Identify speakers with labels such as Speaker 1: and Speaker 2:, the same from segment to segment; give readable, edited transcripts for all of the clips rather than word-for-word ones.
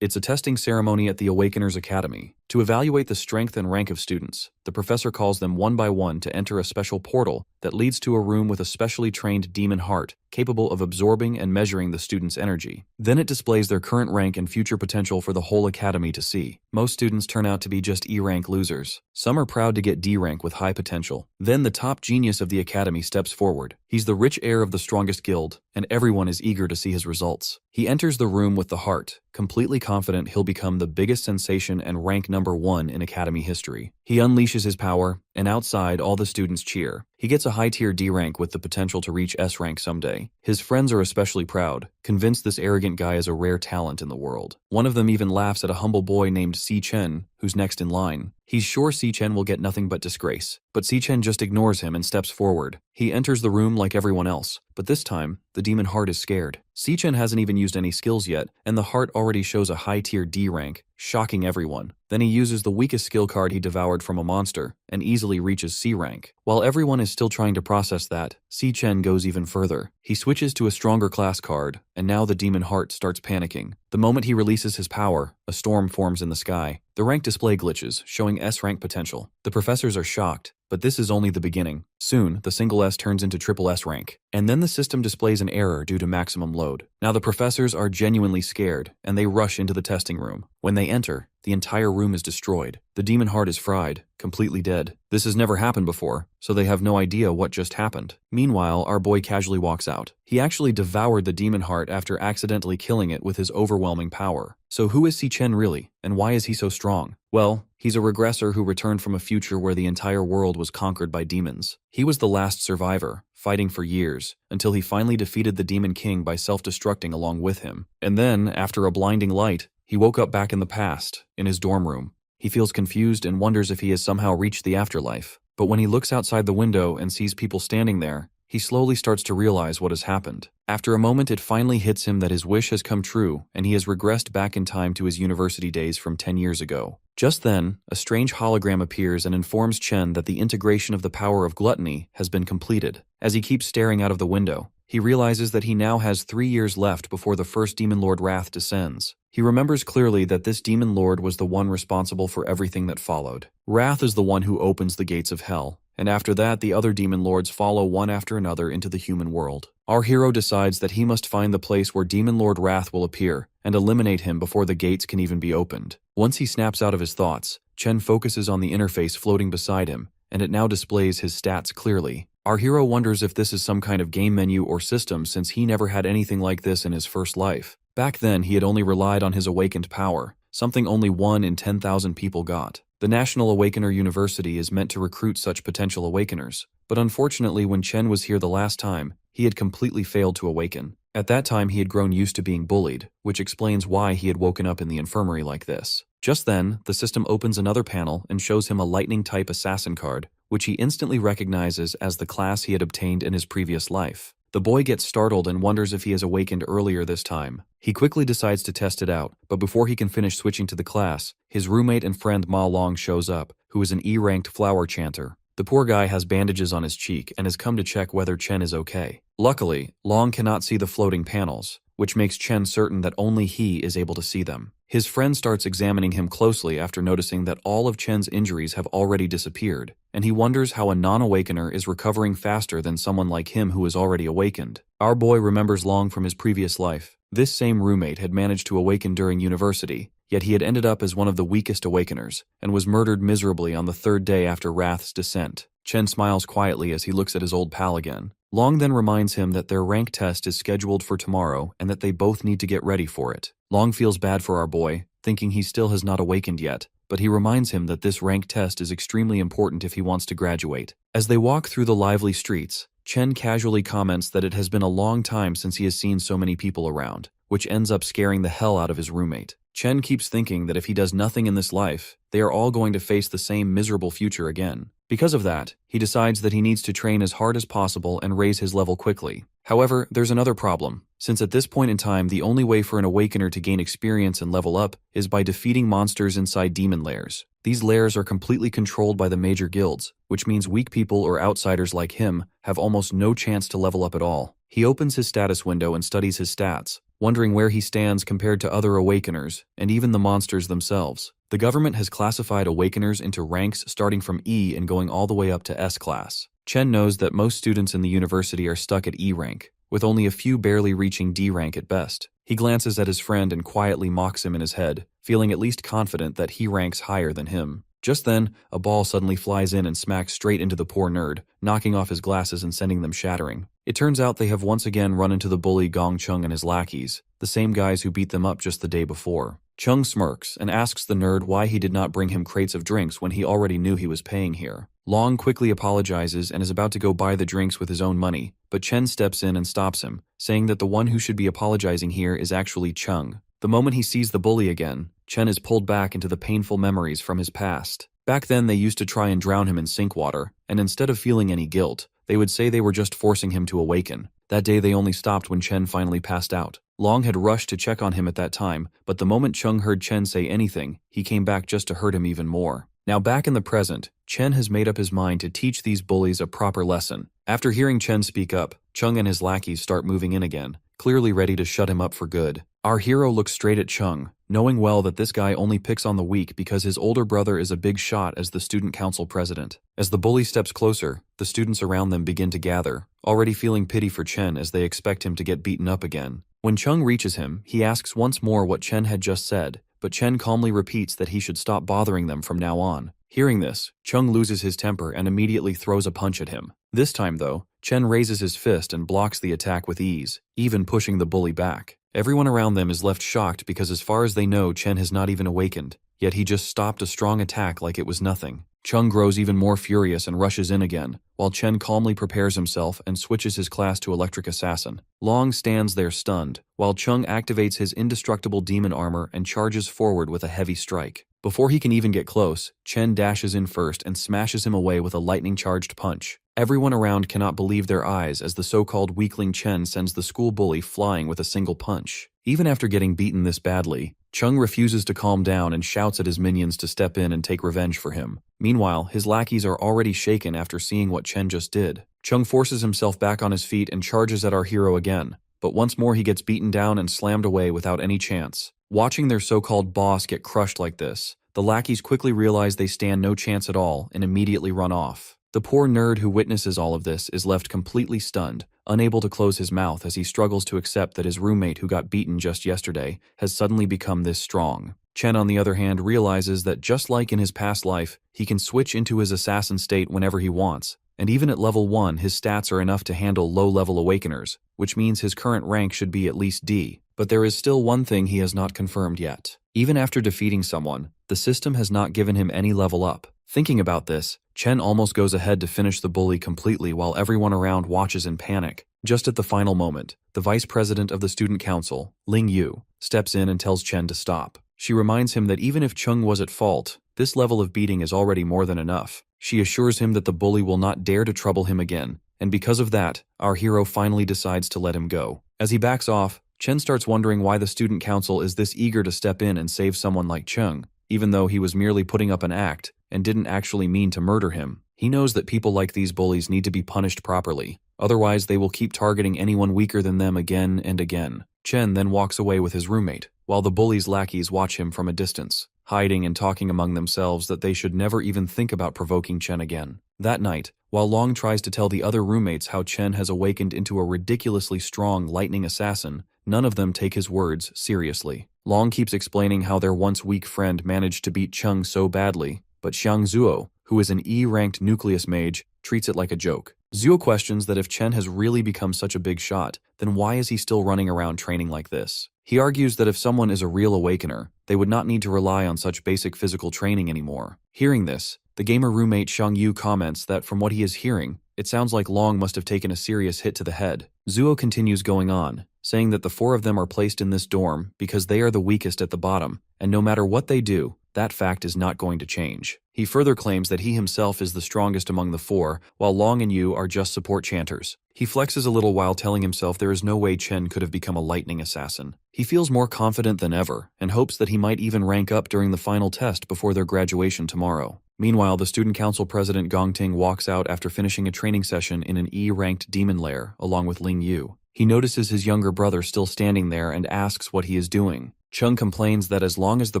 Speaker 1: It's a testing ceremony at the Awakeners Academy. To evaluate the strength and rank of students, the professor calls them one by one to enter a special portal that leads to a room with a specially trained demon heart capable of absorbing and measuring the student's energy. Then it displays their current rank and future potential for the whole academy to see. Most students turn out to be just E-rank losers. Some are proud to get D-rank with high potential. Then the top genius of the academy steps forward. He's the rich heir of the strongest guild, and everyone is eager to see his results. He enters the room with the heart, completely confident he'll become the biggest sensation and rank number 1 in academy history. He unleashes his power, and outside all the students cheer. He gets a high-tier D rank with the potential to reach S rank someday. His friends are especially proud, convinced this arrogant guy is a rare talent in the world. One of them even laughs at a humble boy named Chen, who's next in line. He's sure Chen will get nothing but disgrace, but Chen just ignores him and steps forward. He enters the room like everyone else, but this time, the demon heart is scared. Chen hasn't even used any skills yet, and the heart already shows a high-tier D rank, shocking everyone. Then he uses the weakest skill card he devoured from a monster, and easily reaches C rank. While everyone is still trying to process that, Chen goes even further. He switches to a stronger class card, and now the demon heart starts panicking. The moment he releases his power, a storm forms in the sky. The rank display glitches, showing S rank potential. The professors are shocked, but this is only the beginning. Soon, the single S turns into triple S rank, and then the system displays an error due to maximum load. Now the professors are genuinely scared, and they rush into the testing room. When they enter, the entire room is destroyed. The demon heart is fried, completely dead. This has never happened before, so they have no idea what just happened. Meanwhile, our boy casually walks out. He actually devoured the demon heart after accidentally killing it with his overwhelming power. So who is Chen really, and why is he so strong? Well, he's a regressor who returned from a future where the entire world was conquered by demons. He was the last survivor, fighting for years, until he finally defeated the Demon King by self-destructing along with him. And then, after a blinding light, he woke up back in the past, in his dorm room. He feels confused and wonders if he has somehow reached the afterlife. But when he looks outside the window and sees people standing there, he slowly starts to realize what has happened. After a moment, it finally hits him that his wish has come true, and he has regressed back in time to his university days from 10 years ago. Just then, a strange hologram appears and informs Chen that the integration of the power of gluttony has been completed. As he keeps staring out of the window, he realizes that he now has 3 years left before the first Demon Lord Wrath descends. He remembers clearly that this Demon Lord was the one responsible for everything that followed. Wrath is the one who opens the gates of hell, and after that the other Demon Lords follow one after another into the human world. Our hero decides that he must find the place where Demon Lord Wrath will appear, and eliminate him before the gates can even be opened. Once he snaps out of his thoughts, Chen focuses on the interface floating beside him, and it now displays his stats clearly. Our hero wonders if this is some kind of game menu or system since he never had anything like this in his first life. Back then, he had only relied on his awakened power, something only 1 in 10,000 people got. The National Awakener University is meant to recruit such potential awakeners, but unfortunately when Chen was here the last time, he had completely failed to awaken. At that time he had grown used to being bullied, which explains why he had woken up in the infirmary like this. Just then, the system opens another panel and shows him a lightning-type assassin card, which he instantly recognizes as the class he had obtained in his previous life. The boy gets startled and wonders if he has awakened earlier this time. He quickly decides to test it out, but before he can finish switching to the class, his roommate and friend Ma Long shows up, who is an E-ranked flower chanter. The poor guy has bandages on his cheek and has come to check whether Chen is okay. Luckily, Long cannot see the floating panels, which makes Chen certain that only he is able to see them. His friend starts examining him closely after noticing that all of Chen's injuries have already disappeared, and he wonders how a non-awakener is recovering faster than someone like him who is already awakened. Our boy remembers Long from his previous life. This same roommate had managed to awaken during university, yet he had ended up as one of the weakest awakeners, and was murdered miserably on the 3rd day after Wrath's descent. Chen smiles quietly as he looks at his old pal again. Long then reminds him that their rank test is scheduled for tomorrow and that they both need to get ready for it. Long feels bad for our boy, thinking he still has not awakened yet, but he reminds him that this rank test is extremely important if he wants to graduate. As they walk through the lively streets, Chen casually comments that it has been a long time since he has seen so many people around, which ends up scaring the hell out of his roommate. Chen keeps thinking that if he does nothing in this life, they are all going to face the same miserable future again. Because of that, he decides that he needs to train as hard as possible and raise his level quickly. However, there's another problem, since at this point in time the only way for an awakener to gain experience and level up is by defeating monsters inside demon lairs. These lairs are completely controlled by the major guilds, which means weak people or outsiders like him have almost no chance to level up at all. He opens his status window and studies his stats, wondering where he stands compared to other Awakeners, and even the monsters themselves. The government has classified Awakeners into ranks starting from E and going all the way up to S class. Chen knows that most students in the university are stuck at E rank, with only a few barely reaching D rank at best. He glances at his friend and quietly mocks him in his head, feeling at least confident that he ranks higher than him. Just then, a ball suddenly flies in and smacks straight into the poor nerd, knocking off his glasses and sending them shattering. It turns out they have once again run into the bully Gong Chung and his lackeys, the same guys who beat them up just the day before. Chung smirks and asks the nerd why he did not bring him crates of drinks when he already knew he was paying here. Long quickly apologizes and is about to go buy the drinks with his own money, but Chen steps in and stops him, saying that the one who should be apologizing here is actually Chung. The moment he sees the bully again, Chen is pulled back into the painful memories from his past. Back then they used to try and drown him in sink water, and instead of feeling any guilt, they would say they were just forcing him to awaken. That day they only stopped when Chen finally passed out. Long had rushed to check on him at that time, but the moment Chung heard Chen say anything, he came back just to hurt him even more. Now back in the present, Chen has made up his mind to teach these bullies a proper lesson. After hearing Chen speak up, Chung and his lackeys start moving in again, clearly ready to shut him up for good. Our hero looks straight at Chung, knowing well that this guy only picks on the weak because his older brother is a big shot as the student council president. As the bully steps closer, the students around them begin to gather, already feeling pity for Chen as they expect him to get beaten up again. When Chung reaches him, he asks once more what Chen had just said, but Chen calmly repeats that he should stop bothering them from now on. Hearing this, Chung loses his temper and immediately throws a punch at him. This time though, Chen raises his fist and blocks the attack with ease, even pushing the bully back. Everyone around them is left shocked because as far as they know Chen has not even awakened, yet he just stopped a strong attack like it was nothing. Chung grows even more furious and rushes in again, while Chen calmly prepares himself and switches his class to Electric Assassin. Long stands there stunned, while Chung activates his indestructible demon armor and charges forward with a heavy strike. Before he can even get close, Chen dashes in first and smashes him away with a lightning-charged punch. Everyone around cannot believe their eyes as the so-called weakling Chen sends the school bully flying with a single punch. Even after getting beaten this badly, Chung refuses to calm down and shouts at his minions to step in and take revenge for him. Meanwhile, his lackeys are already shaken after seeing what Chen just did. Chung forces himself back on his feet and charges at our hero again, but once more he gets beaten down and slammed away without any chance. Watching their so-called boss get crushed like this, the lackeys quickly realize they stand no chance at all and immediately run off. The poor nerd who witnesses all of this is left completely stunned, unable to close his mouth as he struggles to accept that his roommate who got beaten just yesterday has suddenly become this strong. Chen, on the other hand, realizes that just like in his past life, he can switch into his assassin state whenever he wants, and even at level 1 his stats are enough to handle low-level awakeners, which means his current rank should be at least D. But there is still one thing he has not confirmed yet. Even after defeating someone, the system has not given him any level up. Thinking about this, Chen almost goes ahead to finish the bully completely while everyone around watches in panic. Just at the final moment, the vice president of the student council, Lan Yue, steps in and tells Chen to stop. She reminds him that even if Chung was at fault, this level of beating is already more than enough. She assures him that the bully will not dare to trouble him again, and because of that, our hero finally decides to let him go. As he backs off, Chen starts wondering why the student council is this eager to step in and save someone like Chung, even though he was merely putting up an act and didn't actually mean to murder him. He knows that people like these bullies need to be punished properly, otherwise they will keep targeting anyone weaker than them again and again. Chen then walks away with his roommate, while the bully's lackeys watch him from a distance, hiding and talking among themselves that they should never even think about provoking Chen again. That night, while Long tries to tell the other roommates how Chen has awakened into a ridiculously strong lightning assassin, none of them take his words seriously. Long keeps explaining how their once weak friend managed to beat Chung so badly, but Xiang Zuo, who is an E-ranked nucleus mage, treats it like a joke. Zuo questions that if Chen has really become such a big shot, then why is he still running around training like this? He argues that if someone is a real awakener, they would not need to rely on such basic physical training anymore. Hearing this, the gamer roommate Xiang Yu comments that from what he is hearing, it sounds like Long must have taken a serious hit to the head. Zuo continues going on, saying that the four of them are placed in this dorm because they are the weakest at the bottom, and no matter what they do, that fact is not going to change. He further claims that he himself is the strongest among the four, while Long and Yu are just support chanters. He flexes a little while telling himself there is no way Chen could have become a lightning assassin. He feels more confident than ever, and hopes that he might even rank up during the final test before their graduation tomorrow. Meanwhile, the student council president Gong Ting walks out after finishing a training session in an E-ranked demon lair along with Lan Yue. He notices his younger brother still standing there and asks what he is doing. Chung complains that as long as the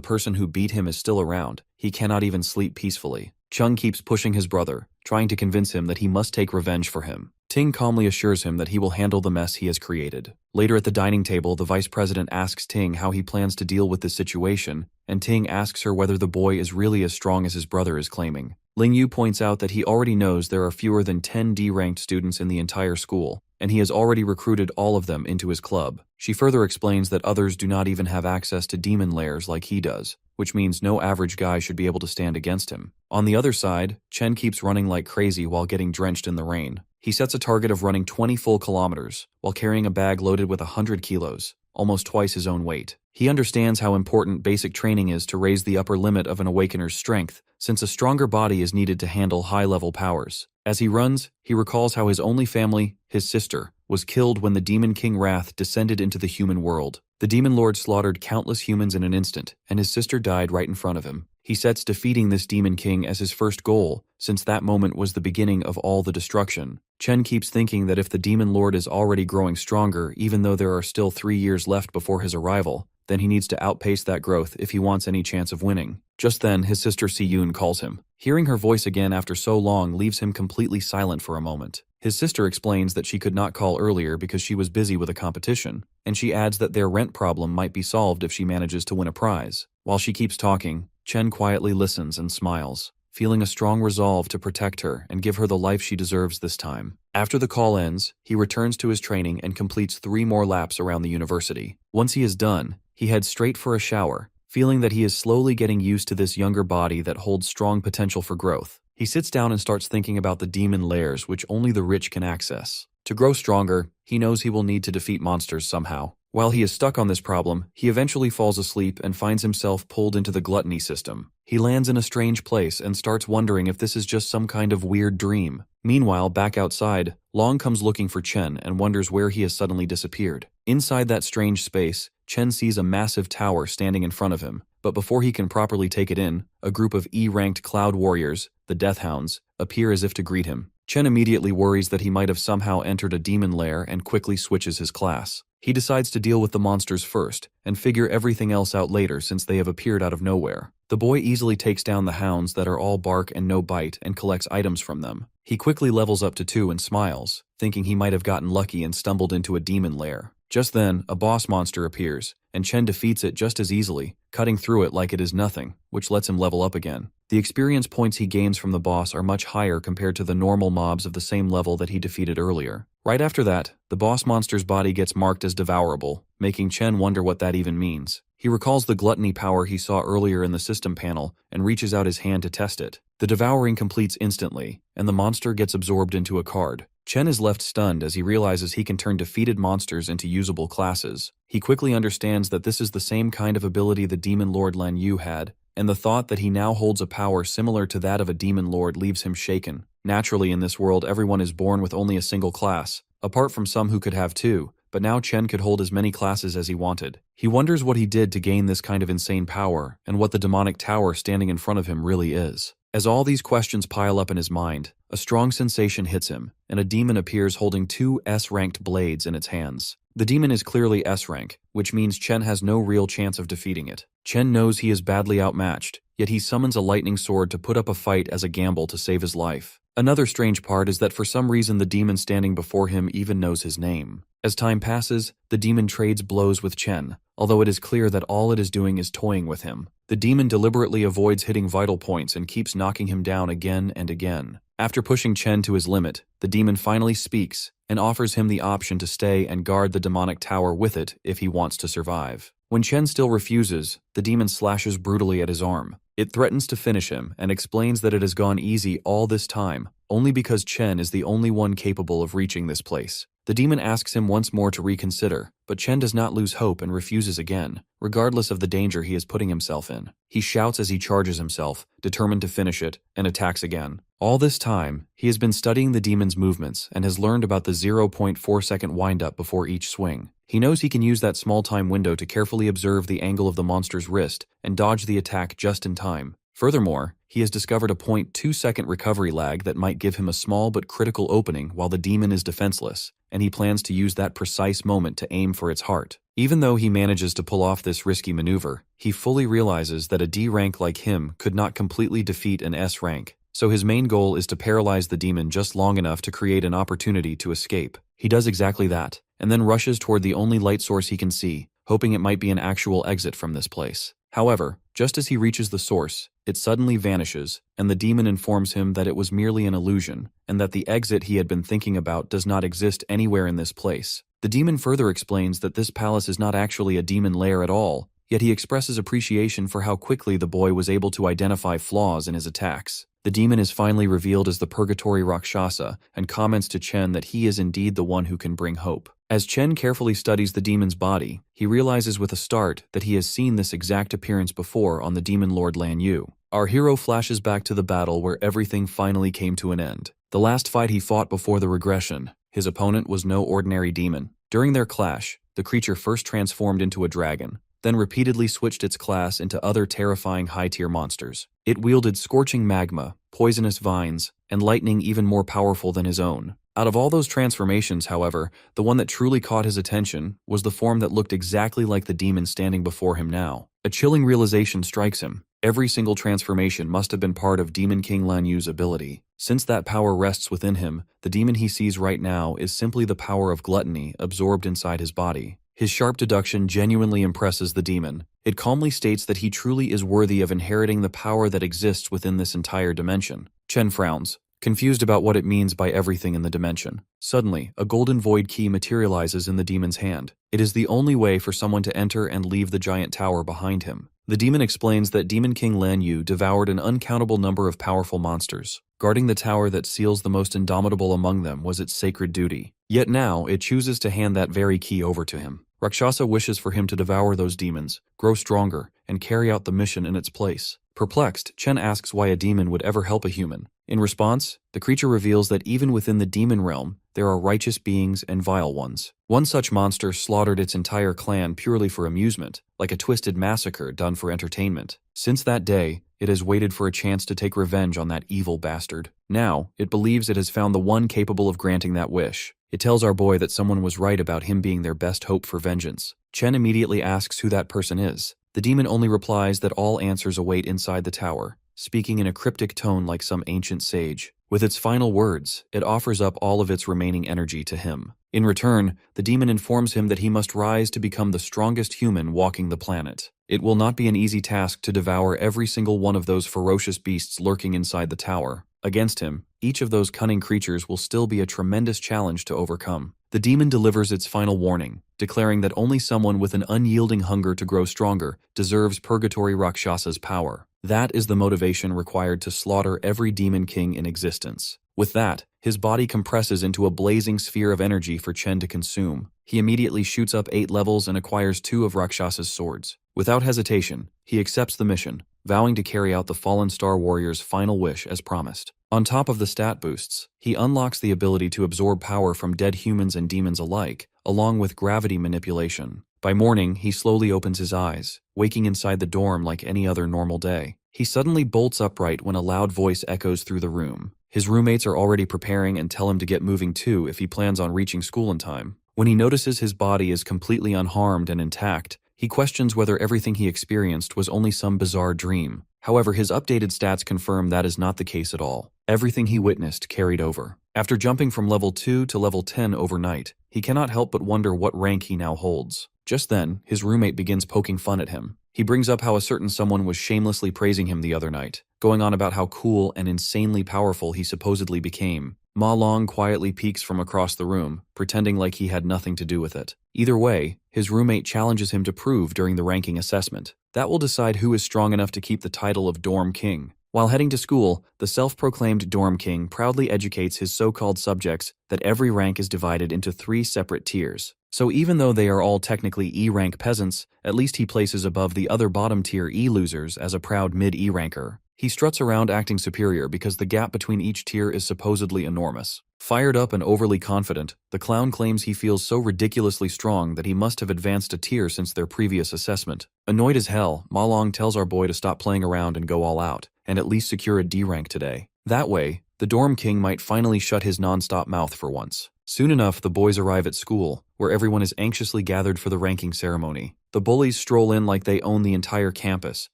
Speaker 1: person who beat him is still around, he cannot even sleep peacefully. Chung keeps pushing his brother, trying to convince him that he must take revenge for him. Ting calmly assures him that he will handle the mess he has created. Later at the dining table, the vice president asks Ting how he plans to deal with this situation, and Ting asks her whether the boy is really as strong as his brother is claiming. Lan Yue points out that he already knows there are fewer than 10 D-ranked students in the entire school, and he has already recruited all of them into his club. She further explains that others do not even have access to demon lairs like he does, which means no average guy should be able to stand against him. On the other side, Chen keeps running like crazy while getting drenched in the rain. He sets a target of running 20 full kilometers while carrying a bag loaded with 100 kilos, almost twice his own weight. He understands how important basic training is to raise the upper limit of an awakener's strength, since a stronger body is needed to handle high-level powers. As he runs, he recalls how his only family, his sister, was killed when the Demon King Wrath descended into the human world. The Demon Lord slaughtered countless humans in an instant, and his sister died right in front of him. He sets defeating this Demon King as his first goal, since that moment was the beginning of all the destruction. Chen keeps thinking that if the Demon Lord is already growing stronger, even though there are still 3 years left before his arrival, then he needs to outpace that growth if he wants any chance of winning. Just then, his sister Si-Yoon calls him. Hearing her voice again after so long leaves him completely silent for a moment. His sister explains that she could not call earlier because she was busy with a competition, and she adds that their rent problem might be solved if she manages to win a prize. While she keeps talking, Chen quietly listens and smiles, feeling a strong resolve to protect her and give her the life she deserves this time. After the call ends, he returns to his training and completes 3 more laps around the university. Once he is done, he heads straight for a shower, feeling that he is slowly getting used to this younger body that holds strong potential for growth. He sits down and starts thinking about the demon lairs which only the rich can access. To grow stronger, he knows he will need to defeat monsters somehow. While he is stuck on this problem, he eventually falls asleep and finds himself pulled into the gluttony system. He lands in a strange place and starts wondering if this is just some kind of weird dream. Meanwhile, back outside, Long comes looking for Chen and wonders where he has suddenly disappeared. Inside that strange space, Chen sees a massive tower standing in front of him, but before he can properly take it in, a group of E-ranked cloud warriors, the Death Hounds, appear as if to greet him. Chen immediately worries that he might have somehow entered a demon lair and quickly switches his class. He decides to deal with the monsters first, and figure everything else out later since they have appeared out of nowhere. The boy easily takes down the hounds that are all bark and no bite and collects items from them. He quickly levels up to 2 and smiles, thinking he might have gotten lucky and stumbled into a demon lair. Just then, a boss monster appears, and Chen defeats it just as easily, cutting through it like it is nothing, which lets him level up again. The experience points he gains from the boss are much higher compared to the normal mobs of the same level that he defeated earlier. Right after that, the boss monster's body gets marked as devourable, making Chen wonder what that even means. He recalls the gluttony power he saw earlier in the system panel and reaches out his hand to test it. The devouring completes instantly, and the monster gets absorbed into a card. Chen is left stunned as he realizes he can turn defeated monsters into usable classes. He quickly understands that this is the same kind of ability the Demon Lord Lan Yue had, and the thought that he now holds a power similar to that of a Demon Lord leaves him shaken. Naturally, in this world, everyone is born with only a single class, apart from some who could have 2, but now Chen could hold as many classes as he wanted. He wonders what he did to gain this kind of insane power, and what the demonic tower standing in front of him really is. As all these questions pile up in his mind, a strong sensation hits him, and a demon appears holding 2 S-ranked blades in its hands. The demon is clearly S-rank, which means Chen has no real chance of defeating it. Chen knows he is badly outmatched, yet he summons a lightning sword to put up a fight as a gamble to save his life. Another strange part is that for some reason the demon standing before him even knows his name. As time passes, the demon trades blows with Chen, although it is clear that all it is doing is toying with him. The demon deliberately avoids hitting vital points and keeps knocking him down again and again. After pushing Chen to his limit, the demon finally speaks and offers him the option to stay and guard the demonic tower with it if he wants to survive. When Chen still refuses, the demon slashes brutally at his arm. It threatens to finish him and explains that it has gone easy all this time, only because Chen is the only one capable of reaching this place. The demon asks him once more to reconsider, but Chen does not lose hope and refuses again, regardless of the danger he is putting himself in. He shouts as he charges himself, determined to finish it, and attacks again. All this time, he has been studying the demon's movements and has learned about the 0.4-second windup before each swing. He knows he can use that small time window to carefully observe the angle of the monster's wrist and dodge the attack just in time. Furthermore, he has discovered a 0.2-second recovery lag that might give him a small but critical opening while the demon is defenseless, and he plans to use that precise moment to aim for its heart. Even though he manages to pull off this risky maneuver, he fully realizes that a D rank like him could not completely defeat an S rank. So his main goal is to paralyze the demon just long enough to create an opportunity to escape. He does exactly that, and then rushes toward the only light source he can see, hoping it might be an actual exit from this place. However, just as he reaches the source, it suddenly vanishes, and the demon informs him that it was merely an illusion, and that the exit he had been thinking about does not exist anywhere in this place. The demon further explains that this palace is not actually a demon lair at all, yet he expresses appreciation for how quickly the boy was able to identify flaws in his attacks. The demon is finally revealed as the Purgatory Rakshasa and comments to Chen that he is indeed the one who can bring hope. As Chen carefully studies the demon's body, he realizes with a start that he has seen this exact appearance before on the demon lord Lan Yue. Our hero flashes back to the battle where everything finally came to an end. The last fight he fought before the regression, his opponent was no ordinary demon. During their clash, the creature first transformed into a dragon, then repeatedly switched its class into other terrifying high-tier monsters. It wielded scorching magma, poisonous vines, and lightning even more powerful than his own. Out of all those transformations, however, the one that truly caught his attention was the form that looked exactly like the demon standing before him now. A chilling realization strikes him. Every single transformation must have been part of Demon King Lan Yue's ability. Since that power rests within him, the demon he sees right now is simply the power of gluttony absorbed inside his body. His sharp deduction genuinely impresses the demon. It calmly states that he truly is worthy of inheriting the power that exists within this entire dimension. Chen frowns, confused about what it means by everything in the dimension. Suddenly, a golden void key materializes in the demon's hand. It is the only way for someone to enter and leave the giant tower behind him. The demon explains that Demon King Lan Yue devoured an uncountable number of powerful monsters. Guarding the tower that seals the most indomitable among them was its sacred duty. Yet now, it chooses to hand that very key over to him. Rakshasa wishes for him to devour those demons, grow stronger, and carry out the mission in its place. Perplexed, Chen asks why a demon would ever help a human. In response, the creature reveals that even within the demon realm, there are righteous beings and vile ones. One such monster slaughtered its entire clan purely for amusement, like a twisted massacre done for entertainment. Since that day, it has waited for a chance to take revenge on that evil bastard. Now, it believes it has found the one capable of granting that wish. It tells our boy that someone was right about him being their best hope for vengeance. Chen immediately asks who that person is. The demon only replies that all answers await inside the tower, speaking in a cryptic tone like some ancient sage. With its final words, it offers up all of its remaining energy to him. In return, the demon informs him that he must rise to become the strongest human walking the planet. It will not be an easy task to devour every single one of those ferocious beasts lurking inside the tower. Against him, each of those cunning creatures will still be a tremendous challenge to overcome. The demon delivers its final warning, declaring that only someone with an unyielding hunger to grow stronger deserves Purgatory Rakshasa's power. That is the motivation required to slaughter every demon king in existence. With that, his body compresses into a blazing sphere of energy for Chen to consume. He immediately shoots up 8 levels and acquires 2 of Rakshasa's swords. Without hesitation, he accepts the mission, vowing to carry out the fallen Star Warrior's final wish as promised. On top of the stat boosts, he unlocks the ability to absorb power from dead humans and demons alike, along with gravity manipulation. By morning, he slowly opens his eyes, waking inside the dorm like any other normal day. He suddenly bolts upright when a loud voice echoes through the room. His roommates are already preparing and tell him to get moving too if he plans on reaching school in time. When he notices his body is completely unharmed and intact, he questions whether everything he experienced was only some bizarre dream. However, his updated stats confirm that is not the case at all. Everything he witnessed carried over. After jumping from level 2 to level 10 overnight, he cannot help but wonder what rank he now holds. Just then, his roommate begins poking fun at him. He brings up how a certain someone was shamelessly praising him the other night, going on about how cool and insanely powerful he supposedly became. Ma Long quietly peeks from across the room, pretending like he had nothing to do with it. Either way, his roommate challenges him to prove during the ranking assessment. That will decide who is strong enough to keep the title of Dorm King. While heading to school, the self-proclaimed Dorm King proudly educates his so-called subjects that every rank is divided into 3 separate tiers. So even though they are all technically E-rank peasants, at least he places above the other bottom-tier E-losers as a proud mid-E ranker. He struts around acting superior because the gap between each tier is supposedly enormous. Fired up and overly confident, the clown claims he feels so ridiculously strong that he must have advanced a tier since their previous assessment. Annoyed as hell, Ma Long tells our boy to stop playing around and go all out, and at least secure a D rank today. That way, the Dorm King might finally shut his non-stop mouth for once. Soon enough, the boys arrive at school, where everyone is anxiously gathered for the ranking ceremony. The bullies stroll in like they own the entire campus,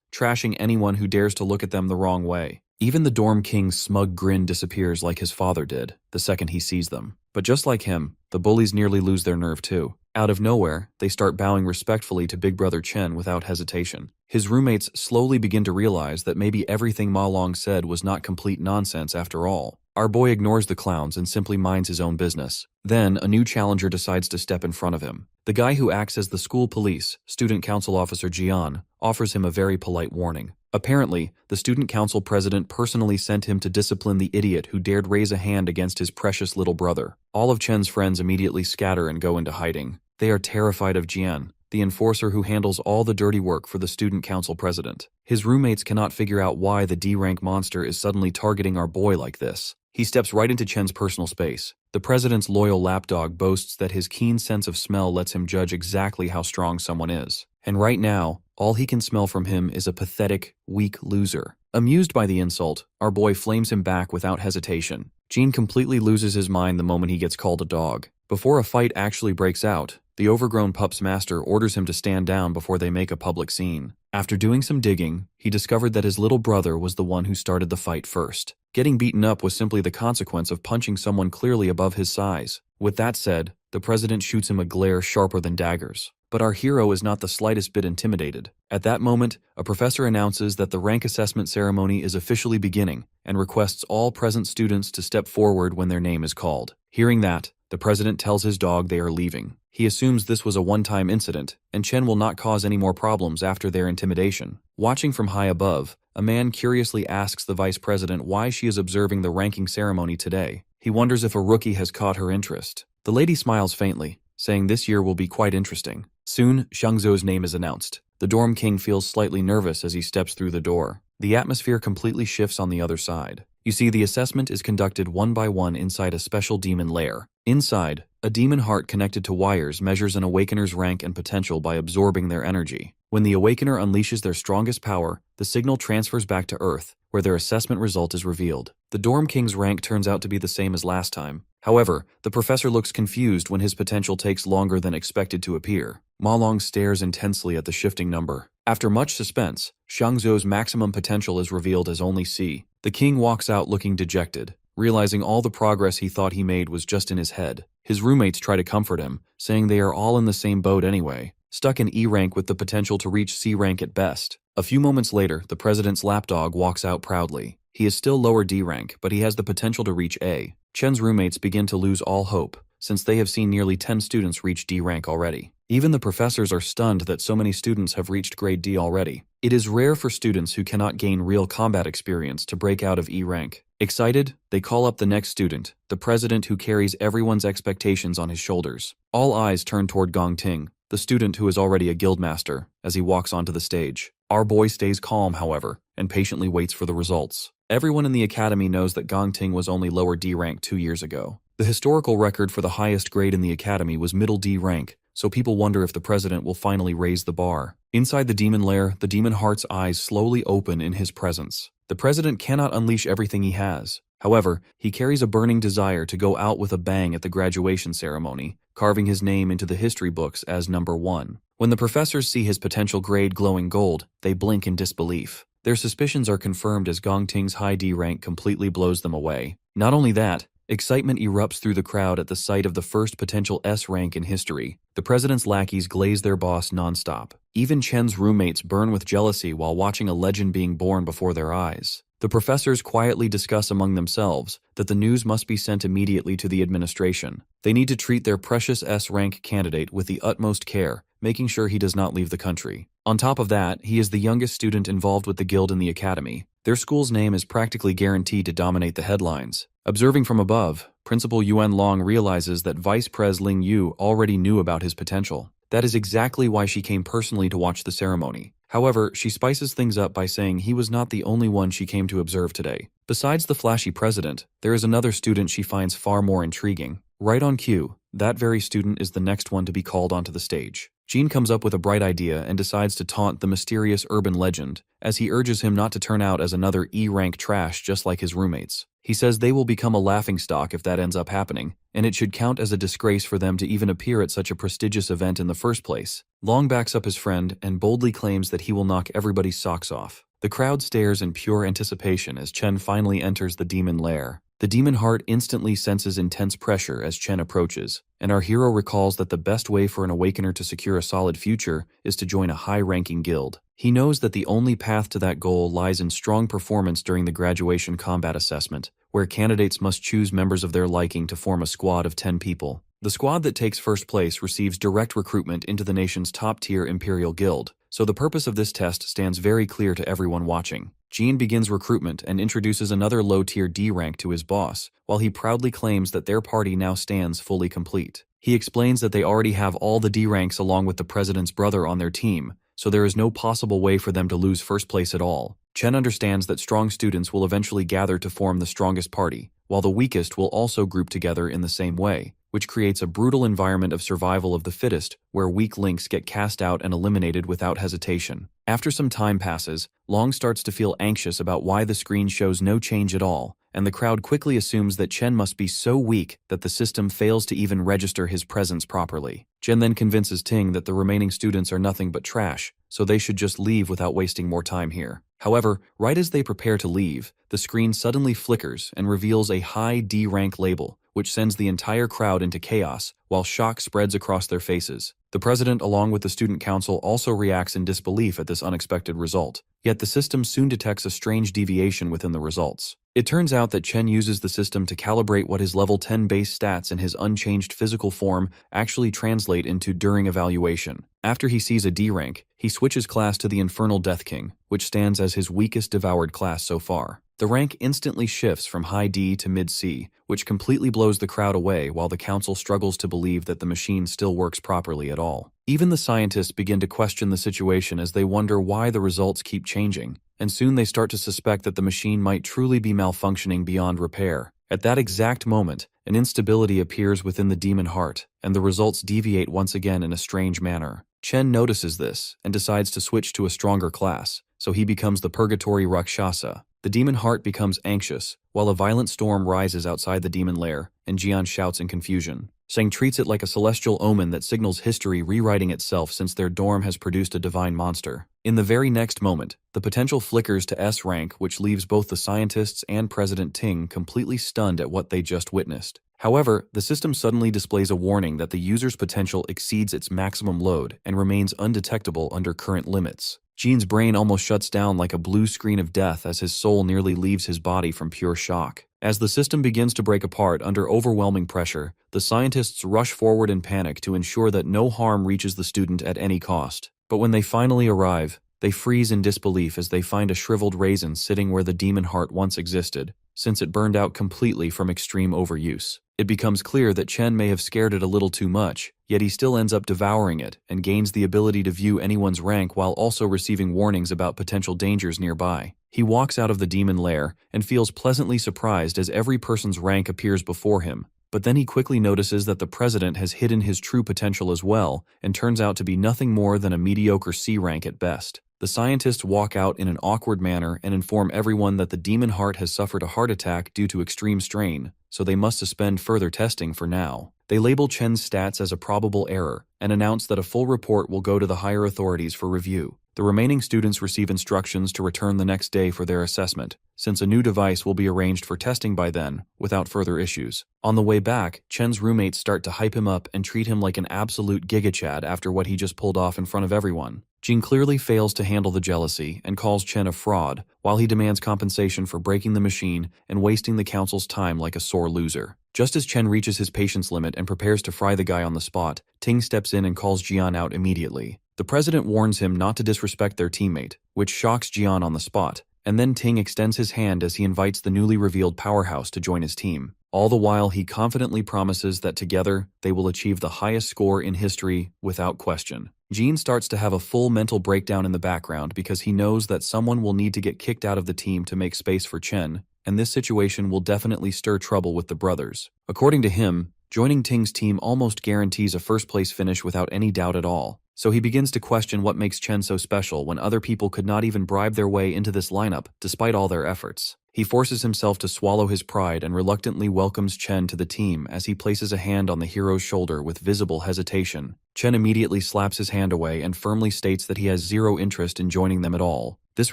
Speaker 1: trashing anyone who dares to look at them the wrong way. Even the dorm king's smug grin disappears like his father did, the second he sees them. But just like him, the bullies nearly lose their nerve too. Out of nowhere, they start bowing respectfully to big brother Chen without hesitation. His roommates slowly begin to realize that maybe everything Ma Long said was not complete nonsense after all. Our boy ignores the clowns and simply minds his own business. Then, a new challenger decides to step in front of him. The guy who acts as the school police, student council officer Jian, offers him a very polite warning. Apparently, the student council president personally sent him to discipline the idiot who dared raise a hand against his precious little brother. All of Chen's friends immediately scatter and go into hiding. They are terrified of Jian, the enforcer who handles all the dirty work for the student council president. His roommates cannot figure out why the D-rank monster is suddenly targeting our boy like this. He steps right into Chen's personal space. The president's loyal lapdog boasts that his keen sense of smell lets him judge exactly how strong someone is. And right now, all he can smell from him is a pathetic, weak loser. Amused by the insult, our boy flames him back without hesitation. Gene completely loses his mind the moment he gets called a dog. Before a fight actually breaks out, the overgrown pup's master orders him to stand down before they make a public scene. After doing some digging, he discovered that his little brother was the one who started the fight first. Getting beaten up was simply the consequence of punching someone clearly above his size. With that said, the president shoots him a glare sharper than daggers. But our hero is not the slightest bit intimidated. At that moment, a professor announces that the rank assessment ceremony is officially beginning and requests all present students to step forward when their name is called. Hearing that, the president tells his dog they are leaving. He assumes this was a one-time incident, and Chen will not cause any more problems after their intimidation. Watching from high above, a man curiously asks the vice president why she is observing the ranking ceremony today. He wonders if a rookie has caught her interest. The lady smiles faintly, saying this year will be quite interesting. Soon, Shangzhou's name is announced. The dorm king feels slightly nervous as he steps through the door. The atmosphere completely shifts on the other side. You see, the assessment is conducted one by one inside a special demon lair. Inside, a demon heart connected to wires measures an awakener's rank and potential by absorbing their energy. When the awakener unleashes their strongest power, the signal transfers back to Earth, where their assessment result is revealed. The dorm king's rank turns out to be the same as last time. However, the professor looks confused when his potential takes longer than expected to appear. Ma Long stares intensely at the shifting number. After much suspense, Shangzhou's maximum potential is revealed as only C. The king walks out looking dejected, realizing all the progress he thought he made was just in his head. His roommates try to comfort him, saying they are all in the same boat anyway, stuck in E rank with the potential to reach C rank at best. A few moments later, the president's lapdog walks out proudly. He is still lower D rank, but he has the potential to reach A. Chen's roommates begin to lose all hope, since they have seen nearly 10 students reach D rank already. Even the professors are stunned that so many students have reached grade D already. It is rare for students who cannot gain real combat experience to break out of E rank. Excited, they call up the next student, the president who carries everyone's expectations on his shoulders. All eyes turn toward Gong Ting, the student who is already a guildmaster, as he walks onto the stage. Our boy stays calm, however, and patiently waits for the results. Everyone in the academy knows that Gong Ting was only lower D rank 2 years ago. The historical record for the highest grade in the academy was middle D rank, so people wonder if the president will finally raise the bar. Inside the demon lair, the demon heart's eyes slowly open in his presence. The president cannot unleash everything he has. However, he carries a burning desire to go out with a bang at the graduation ceremony, carving his name into the history books as number 1. When the professors see his potential grade glowing gold, they blink in disbelief. Their suspicions are confirmed as Gong Ting's high D rank completely blows them away. Not only that, excitement erupts through the crowd at the sight of the first potential S rank in history. The president's lackeys glaze their boss nonstop. Even Chen's roommates burn with jealousy while watching a legend being born before their eyes. The professors quietly discuss among themselves that the news must be sent immediately to the administration. They need to treat their precious S rank candidate with the utmost care, making sure he does not leave the country. On top of that, he is the youngest student involved with the guild in the academy. Their school's name is practically guaranteed to dominate the headlines. Observing from above, Principal Yuan Long realizes that Vice Pres Lan Yue already knew about his potential. That is exactly why she came personally to watch the ceremony. However, she spices things up by saying he was not the only one she came to observe today. Besides the flashy president, there is another student she finds far more intriguing. Right on cue, that very student is the next one to be called onto the stage. Gene comes up with a bright idea and decides to taunt the mysterious urban legend, as he urges him not to turn out as another E-rank trash just like his roommates. He says they will become a laughingstock if that ends up happening, and it should count as a disgrace for them to even appear at such a prestigious event in the first place. Long backs up his friend and boldly claims that he will knock everybody's socks off. The crowd stares in pure anticipation as Chen finally enters the demon lair. The demon heart instantly senses intense pressure as Chen approaches, and our hero recalls that the best way for an awakener to secure a solid future is to join a high-ranking guild. He knows that the only path to that goal lies in strong performance during the graduation combat assessment, where candidates must choose members of their liking to form a squad of 10 people. The squad that takes first place receives direct recruitment into the nation's top-tier Imperial Guild, so the purpose of this test stands very clear to everyone watching. Gene begins recruitment and introduces another low-tier D rank to his boss, while he proudly claims that their party now stands fully complete. He explains that they already have all the D ranks along with the president's brother on their team, so there is no possible way for them to lose first place at all. Chen understands that strong students will eventually gather to form the strongest party, while the weakest will also group together in the same way, which creates a brutal environment of survival of the fittest, where weak links get cast out and eliminated without hesitation. After some time passes, Long starts to feel anxious about why the screen shows no change at all, and the crowd quickly assumes that Chen must be so weak that the system fails to even register his presence properly. Chen then convinces Ting that the remaining students are nothing but trash, so they should just leave without wasting more time here. However, right as they prepare to leave, the screen suddenly flickers and reveals a high D rank label, which sends the entire crowd into chaos, while shock spreads across their faces. The president, along with the student council, also reacts in disbelief at this unexpected result. Yet the system soon detects a strange deviation within the results. It turns out that Chen uses the system to calibrate what his level 10 base stats in his unchanged physical form actually translate into during evaluation. After he sees a D rank, he switches class to the Infernal Death King, which stands as his weakest devoured class so far. The rank instantly shifts from high D to mid C, which completely blows the crowd away while the council struggles to believe that the machine still works properly at all. Even the scientists begin to question the situation as they wonder why the results keep changing, and soon they start to suspect that the machine might truly be malfunctioning beyond repair. At that exact moment, an instability appears within the demon heart, and the results deviate once again in a strange manner. Chen notices this and decides to switch to a stronger class, so he becomes the Purgatory Rakshasa. The demon heart becomes anxious, while a violent storm rises outside the demon lair, and Jian shouts in confusion. Sang treats it like a celestial omen that signals history rewriting itself since their dorm has produced a divine monster. In the very next moment, the potential flickers to S rank, which leaves both the scientists and President Ting completely stunned at what they just witnessed. However, the system suddenly displays a warning that the user's potential exceeds its maximum load and remains undetectable under current limits. Gene's brain almost shuts down like a blue screen of death as his soul nearly leaves his body from pure shock. As the system begins to break apart under overwhelming pressure, the scientists rush forward in panic to ensure that no harm reaches the student at any cost. But when they finally arrive, they freeze in disbelief as they find a shriveled raisin sitting where the demon heart once existed, since it burned out completely from extreme overuse. It becomes clear that Chen may have scared it a little too much, yet he still ends up devouring it and gains the ability to view anyone's rank while also receiving warnings about potential dangers nearby. He walks out of the demon lair and feels pleasantly surprised as every person's rank appears before him, but then he quickly notices that the president has hidden his true potential as well and turns out to be nothing more than a mediocre C rank at best. The scientists walk out in an awkward manner and inform everyone that the demon heart has suffered a heart attack due to extreme strain, so they must suspend further testing for now. They label Chen's stats as a probable error and announce that a full report will go to the higher authorities for review. The remaining students receive instructions to return the next day for their assessment, since a new device will be arranged for testing by then, without further issues. On the way back, Chen's roommates start to hype him up and treat him like an absolute gigachad after what he just pulled off in front of everyone. Jing clearly fails to handle the jealousy and calls Chen a fraud, while he demands compensation for breaking the machine and wasting the council's time like a sore loser. Just as Chen reaches his patience limit and prepares to fry the guy on the spot, Ting steps in and calls Jian out immediately. The president warns him not to disrespect their teammate, which shocks Jian on the spot, and then Ting extends his hand as he invites the newly revealed powerhouse to join his team. All the while, he confidently promises that together, they will achieve the highest score in history without question. Jean starts to have a full mental breakdown in the background because he knows that someone will need to get kicked out of the team to make space for Chen, and this situation will definitely stir trouble with the brothers. According to him, joining Ting's team almost guarantees a first-place finish without any doubt at all. So he begins to question what makes Chen so special when other people could not even bribe their way into this lineup despite all their efforts. He forces himself to swallow his pride and reluctantly welcomes Chen to the team as he places a hand on the hero's shoulder with visible hesitation. Chen immediately slaps his hand away and firmly states that he has zero interest in joining them at all. This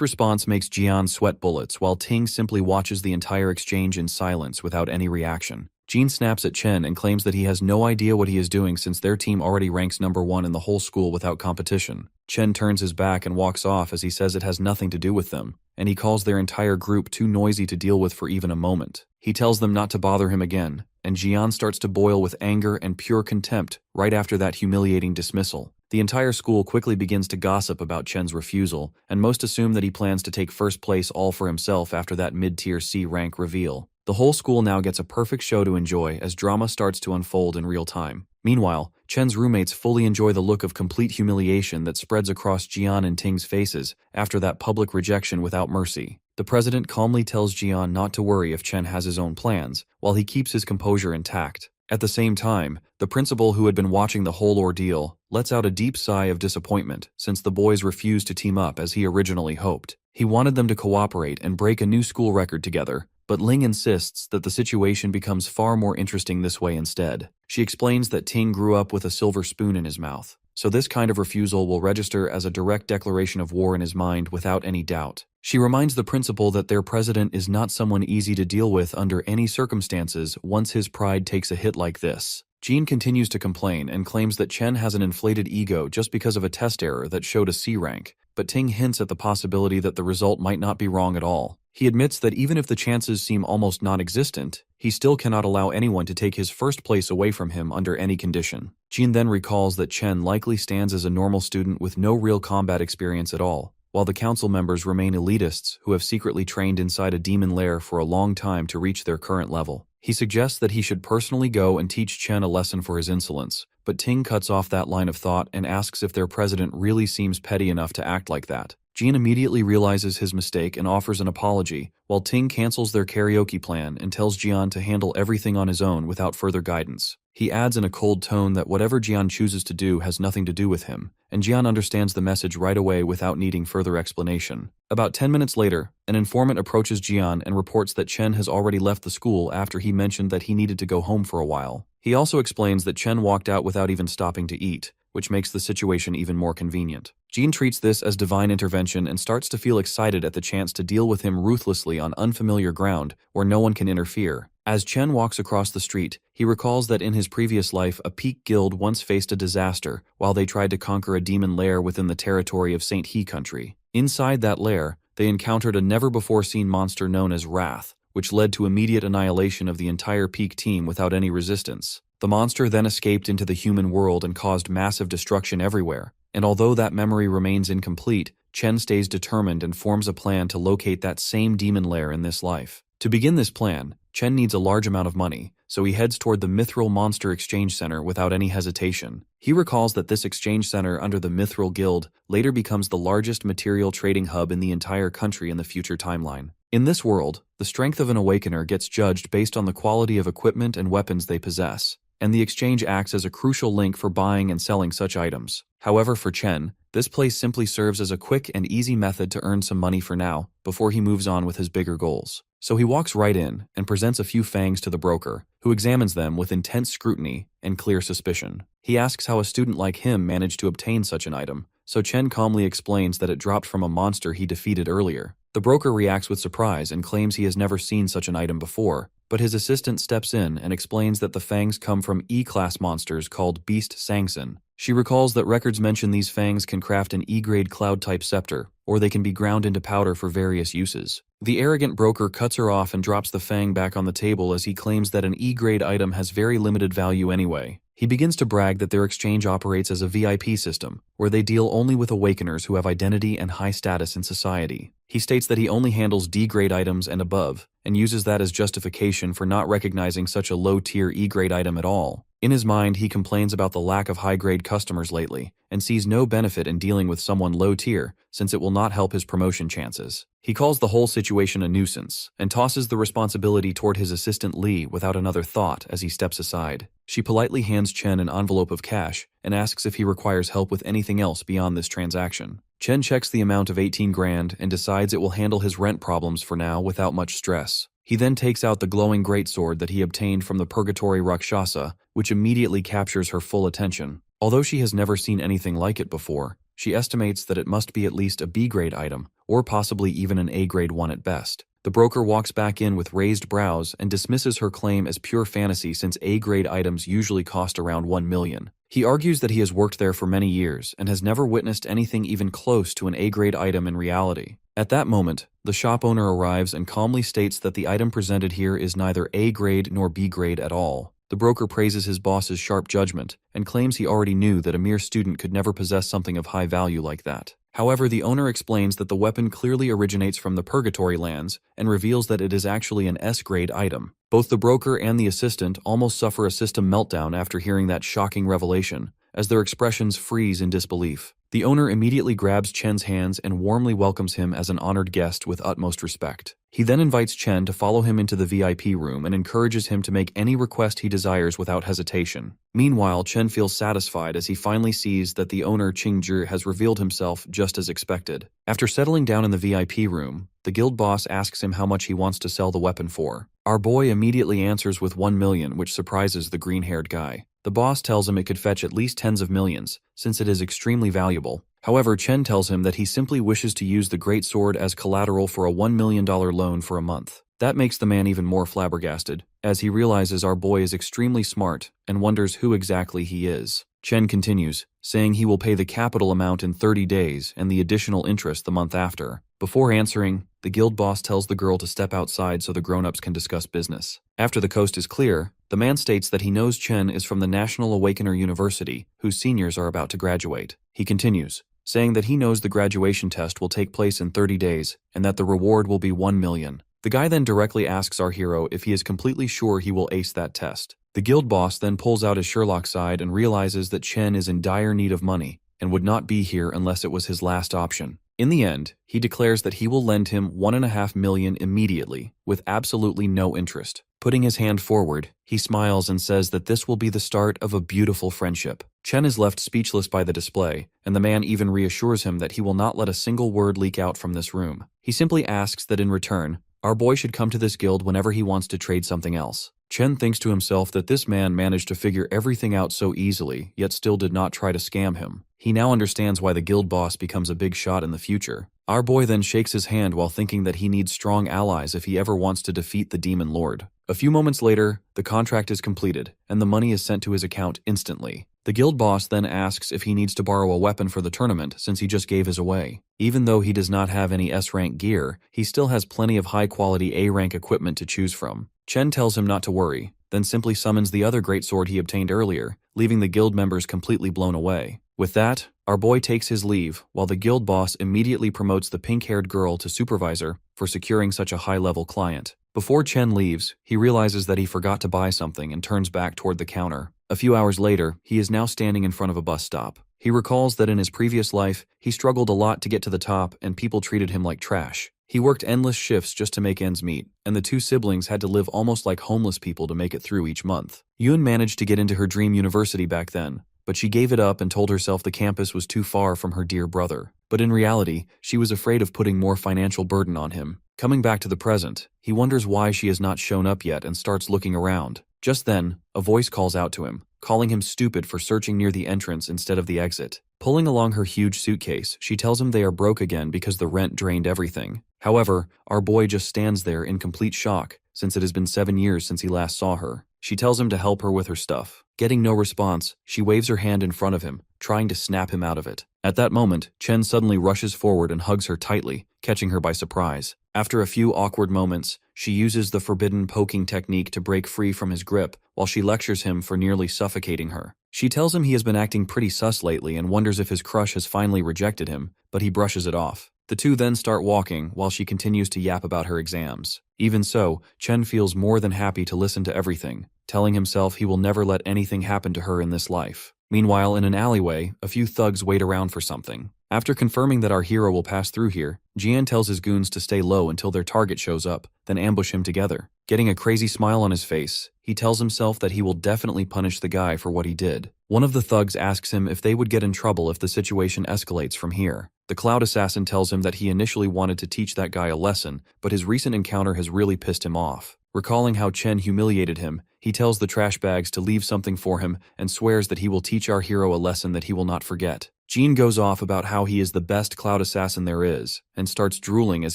Speaker 1: response makes Jian sweat bullets while Ting simply watches the entire exchange in silence without any reaction. Jean snaps at Chen and claims that he has no idea what he is doing since their team already ranks #1 in the whole school without competition. Chen turns his back and walks off as he says it has nothing to do with them, and he calls their entire group too noisy to deal with for even a moment. He tells them not to bother him again, and Jian starts to boil with anger and pure contempt right after that humiliating dismissal. The entire school quickly begins to gossip about Chen's refusal, and most assume that he plans to take first place all for himself after that mid-tier C rank reveal. The whole school now gets a perfect show to enjoy as drama starts to unfold in real time. Meanwhile, Chen's roommates fully enjoy the look of complete humiliation that spreads across Jian and Ting's faces after that public rejection without mercy. The president calmly tells Jian not to worry if Chen has his own plans, while he keeps his composure intact. At the same time, the principal, who had been watching the whole ordeal, lets out a deep sigh of disappointment since the boys refused to team up as he originally hoped. He wanted them to cooperate and break a new school record together, but Ling insists that the situation becomes far more interesting this way instead. She explains that Ting grew up with a silver spoon in his mouth, so this kind of refusal will register as a direct declaration of war in his mind without any doubt. She reminds the principal that their president is not someone easy to deal with under any circumstances once his pride takes a hit like this. Jean continues to complain and claims that Chen has an inflated ego just because of a test error that showed a C rank, but Ting hints at the possibility that the result might not be wrong at all. He admits that even if the chances seem almost non-existent, he still cannot allow anyone to take his first place away from him under any condition. Jean then recalls that Chen likely stands as a normal student with no real combat experience at all, while the council members remain elitists who have secretly trained inside a demon lair for a long time to reach their current level. He suggests that he should personally go and teach Chen a lesson for his insolence, but Ting cuts off that line of thought and asks if their president really seems petty enough to act like that. Jean immediately realizes his mistake and offers an apology, while Ting cancels their karaoke plan and tells Jian to handle everything on his own without further guidance. He adds in a cold tone that whatever Jian chooses to do has nothing to do with him, and Jian understands the message right away without needing further explanation. About 10 minutes later, an informant approaches Jian and reports that Chen has already left the school after he mentioned that he needed to go home for a while. He also explains that Chen walked out without even stopping to eat, which makes the situation even more convenient. Jean treats this as divine intervention and starts to feel excited at the chance to deal with him ruthlessly on unfamiliar ground where no one can interfere. As Chen walks across the street, he recalls that in his previous life, a peak guild once faced a disaster while they tried to conquer a demon lair within the territory of St. He country. Inside that lair, they encountered a never-before-seen monster known as Wrath, which led to immediate annihilation of the entire peak team without any resistance. The monster then escaped into the human world and caused massive destruction everywhere, and although that memory remains incomplete, Chen stays determined and forms a plan to locate that same demon lair in this life. To begin this plan, Chen needs a large amount of money, so he heads toward the Mithril Monster Exchange Center without any hesitation. He recalls that this exchange center under the Mithril Guild later becomes the largest material trading hub in the entire country in the future timeline. In this world, the strength of an awakener gets judged based on the quality of equipment and weapons they possess, and the exchange acts as a crucial link for buying and selling such items. However, for Chen, this place simply serves as a quick and easy method to earn some money for now, before he moves on with his bigger goals. So he walks right in and presents a few fangs to the broker, who examines them with intense scrutiny and clear suspicion. He asks how a student like him managed to obtain such an item, so Chen calmly explains that it dropped from a monster he defeated earlier. The broker reacts with surprise and claims he has never seen such an item before, but his assistant steps in and explains that the fangs come from E-class monsters called Beast Sangson. She recalls that records mention these fangs can craft an E-grade cloud-type scepter, or they can be ground into powder for various uses. The arrogant broker cuts her off and drops the fang back on the table as he claims that an E-grade item has very limited value anyway. He begins to brag that their exchange operates as a VIP system, where they deal only with awakeners who have identity and high status in society. He states that he only handles D-grade items and above, and uses that as justification for not recognizing such a low-tier E-grade item at all. In his mind, he complains about the lack of high-grade customers lately, and sees no benefit in dealing with someone low-tier since it will not help his promotion chances. He calls the whole situation a nuisance, and tosses the responsibility toward his assistant Lee without another thought as he steps aside. She politely hands Chen an envelope of cash and asks if he requires help with anything else beyond this transaction. Chen checks the amount of 18 grand and decides it will handle his rent problems for now without much stress. He then takes out the glowing greatsword that he obtained from the Purgatory Rakshasa, which immediately captures her full attention. Although she has never seen anything like it before, she estimates that it must be at least a B-grade item, or possibly even an A-grade one at best. The broker walks back in with raised brows and dismisses her claim as pure fantasy since A-grade items usually cost around 1 million. He argues that he has worked there for many years and has never witnessed anything even close to an A-grade item in reality. At that moment, the shop owner arrives and calmly states that the item presented here is neither A-grade nor B-grade at all. The broker praises his boss's sharp judgment and claims he already knew that a mere student could never possess something of high value like that. However, the owner explains that the weapon clearly originates from the Purgatory lands and reveals that it is actually an S-grade item. Both the broker and the assistant almost suffer a system meltdown after hearing that shocking revelation, as their expressions freeze in disbelief. The owner immediately grabs Chen's hands and warmly welcomes him as an honored guest with utmost respect. He then invites Chen to follow him into the VIP room and encourages him to make any request he desires without hesitation. Meanwhile, Chen feels satisfied as he finally sees that the owner Qingzhi has revealed himself just as expected. After settling down in the VIP room, the guild boss asks him how much he wants to sell the weapon for. Our boy immediately answers with 1 million, which surprises the green-haired guy. The boss tells him it could fetch at least tens of millions, since it is extremely valuable. However, Chen tells him that he simply wishes to use the great sword as collateral for a $1 million loan for a month. That makes the man even more flabbergasted, as he realizes our boy is extremely smart and wonders who exactly he is. Chen continues, saying he will pay the capital amount in 30 days and the additional interest the month after. Before answering, the guild boss tells the girl to step outside so the grown-ups can discuss business. After the coast is clear, the man states that he knows Chen is from the National Awakener University, whose seniors are about to graduate. He continues, saying that he knows the graduation test will take place in 30 days and that the reward will be 1 million. The guy then directly asks our hero if he is completely sure he will ace that test. The guild boss then pulls out his Sherlock side and realizes that Chen is in dire need of money and would not be here unless it was his last option. In the end, he declares that he will lend him 1.5 million immediately, with absolutely no interest. Putting his hand forward, he smiles and says that this will be the start of a beautiful friendship. Chen is left speechless by the display, and the man even reassures him that he will not let a single word leak out from this room. He simply asks that in return, our boy should come to this guild whenever he wants to trade something else. Chen thinks to himself that this man managed to figure everything out so easily, yet still did not try to scam him. He now understands why the guild boss becomes a big shot in the future. Our boy then shakes his hand while thinking that he needs strong allies if he ever wants to defeat the Demon Lord. A few moments later, the contract is completed, and the money is sent to his account instantly. The guild boss then asks if he needs to borrow a weapon for the tournament since he just gave his away. Even though he does not have any S-rank gear, he still has plenty of high-quality A-rank equipment to choose from. Chen tells him not to worry, then simply summons the other greatsword he obtained earlier, leaving the guild members completely blown away. With that, our boy takes his leave, while the guild boss immediately promotes the pink-haired girl to supervisor for securing such a high-level client. Before Chen leaves, he realizes that he forgot to buy something and turns back toward the counter. A few hours later, he is now standing in front of a bus stop. He recalls that in his previous life, he struggled a lot to get to the top and people treated him like trash. He worked endless shifts just to make ends meet, and the two siblings had to live almost like homeless people to make it through each month. Yun managed to get into her dream university back then, but she gave it up and told herself the campus was too far from her dear brother. But in reality, she was afraid of putting more financial burden on him. Coming back to the present, he wonders why she has not shown up yet and starts looking around. Just then, a voice calls out to him, calling him stupid for searching near the entrance instead of the exit. Pulling along her huge suitcase, she tells him they are broke again because the rent drained everything. However, our boy just stands there in complete shock, since it has been 7 years since he last saw her. She tells him to help her with her stuff. Getting no response, she waves her hand in front of him, trying to snap him out of it. At that moment, Chen suddenly rushes forward and hugs her tightly, catching her by surprise. After a few awkward moments, she uses the forbidden poking technique to break free from his grip while she lectures him for nearly suffocating her. She tells him he has been acting pretty sus lately and wonders if his crush has finally rejected him, but he brushes it off. The two then start walking while she continues to yap about her exams. Even so, Chen feels more than happy to listen to everything, telling himself he will never let anything happen to her in this life. Meanwhile, in an alleyway, a few thugs wait around for something. After confirming that our hero will pass through here, Jian tells his goons to stay low until their target shows up, then ambush him together. Getting a crazy smile on his face, he tells himself that he will definitely punish the guy for what he did. One of the thugs asks him if they would get in trouble if the situation escalates from here. The Cloud Assassin tells him that he initially wanted to teach that guy a lesson, but his recent encounter has really pissed him off. Recalling how Chen humiliated him, he tells the trash bags to leave something for him and swears that he will teach our hero a lesson that he will not forget. Jean goes off about how he is the best Cloud Assassin there is, and starts drooling as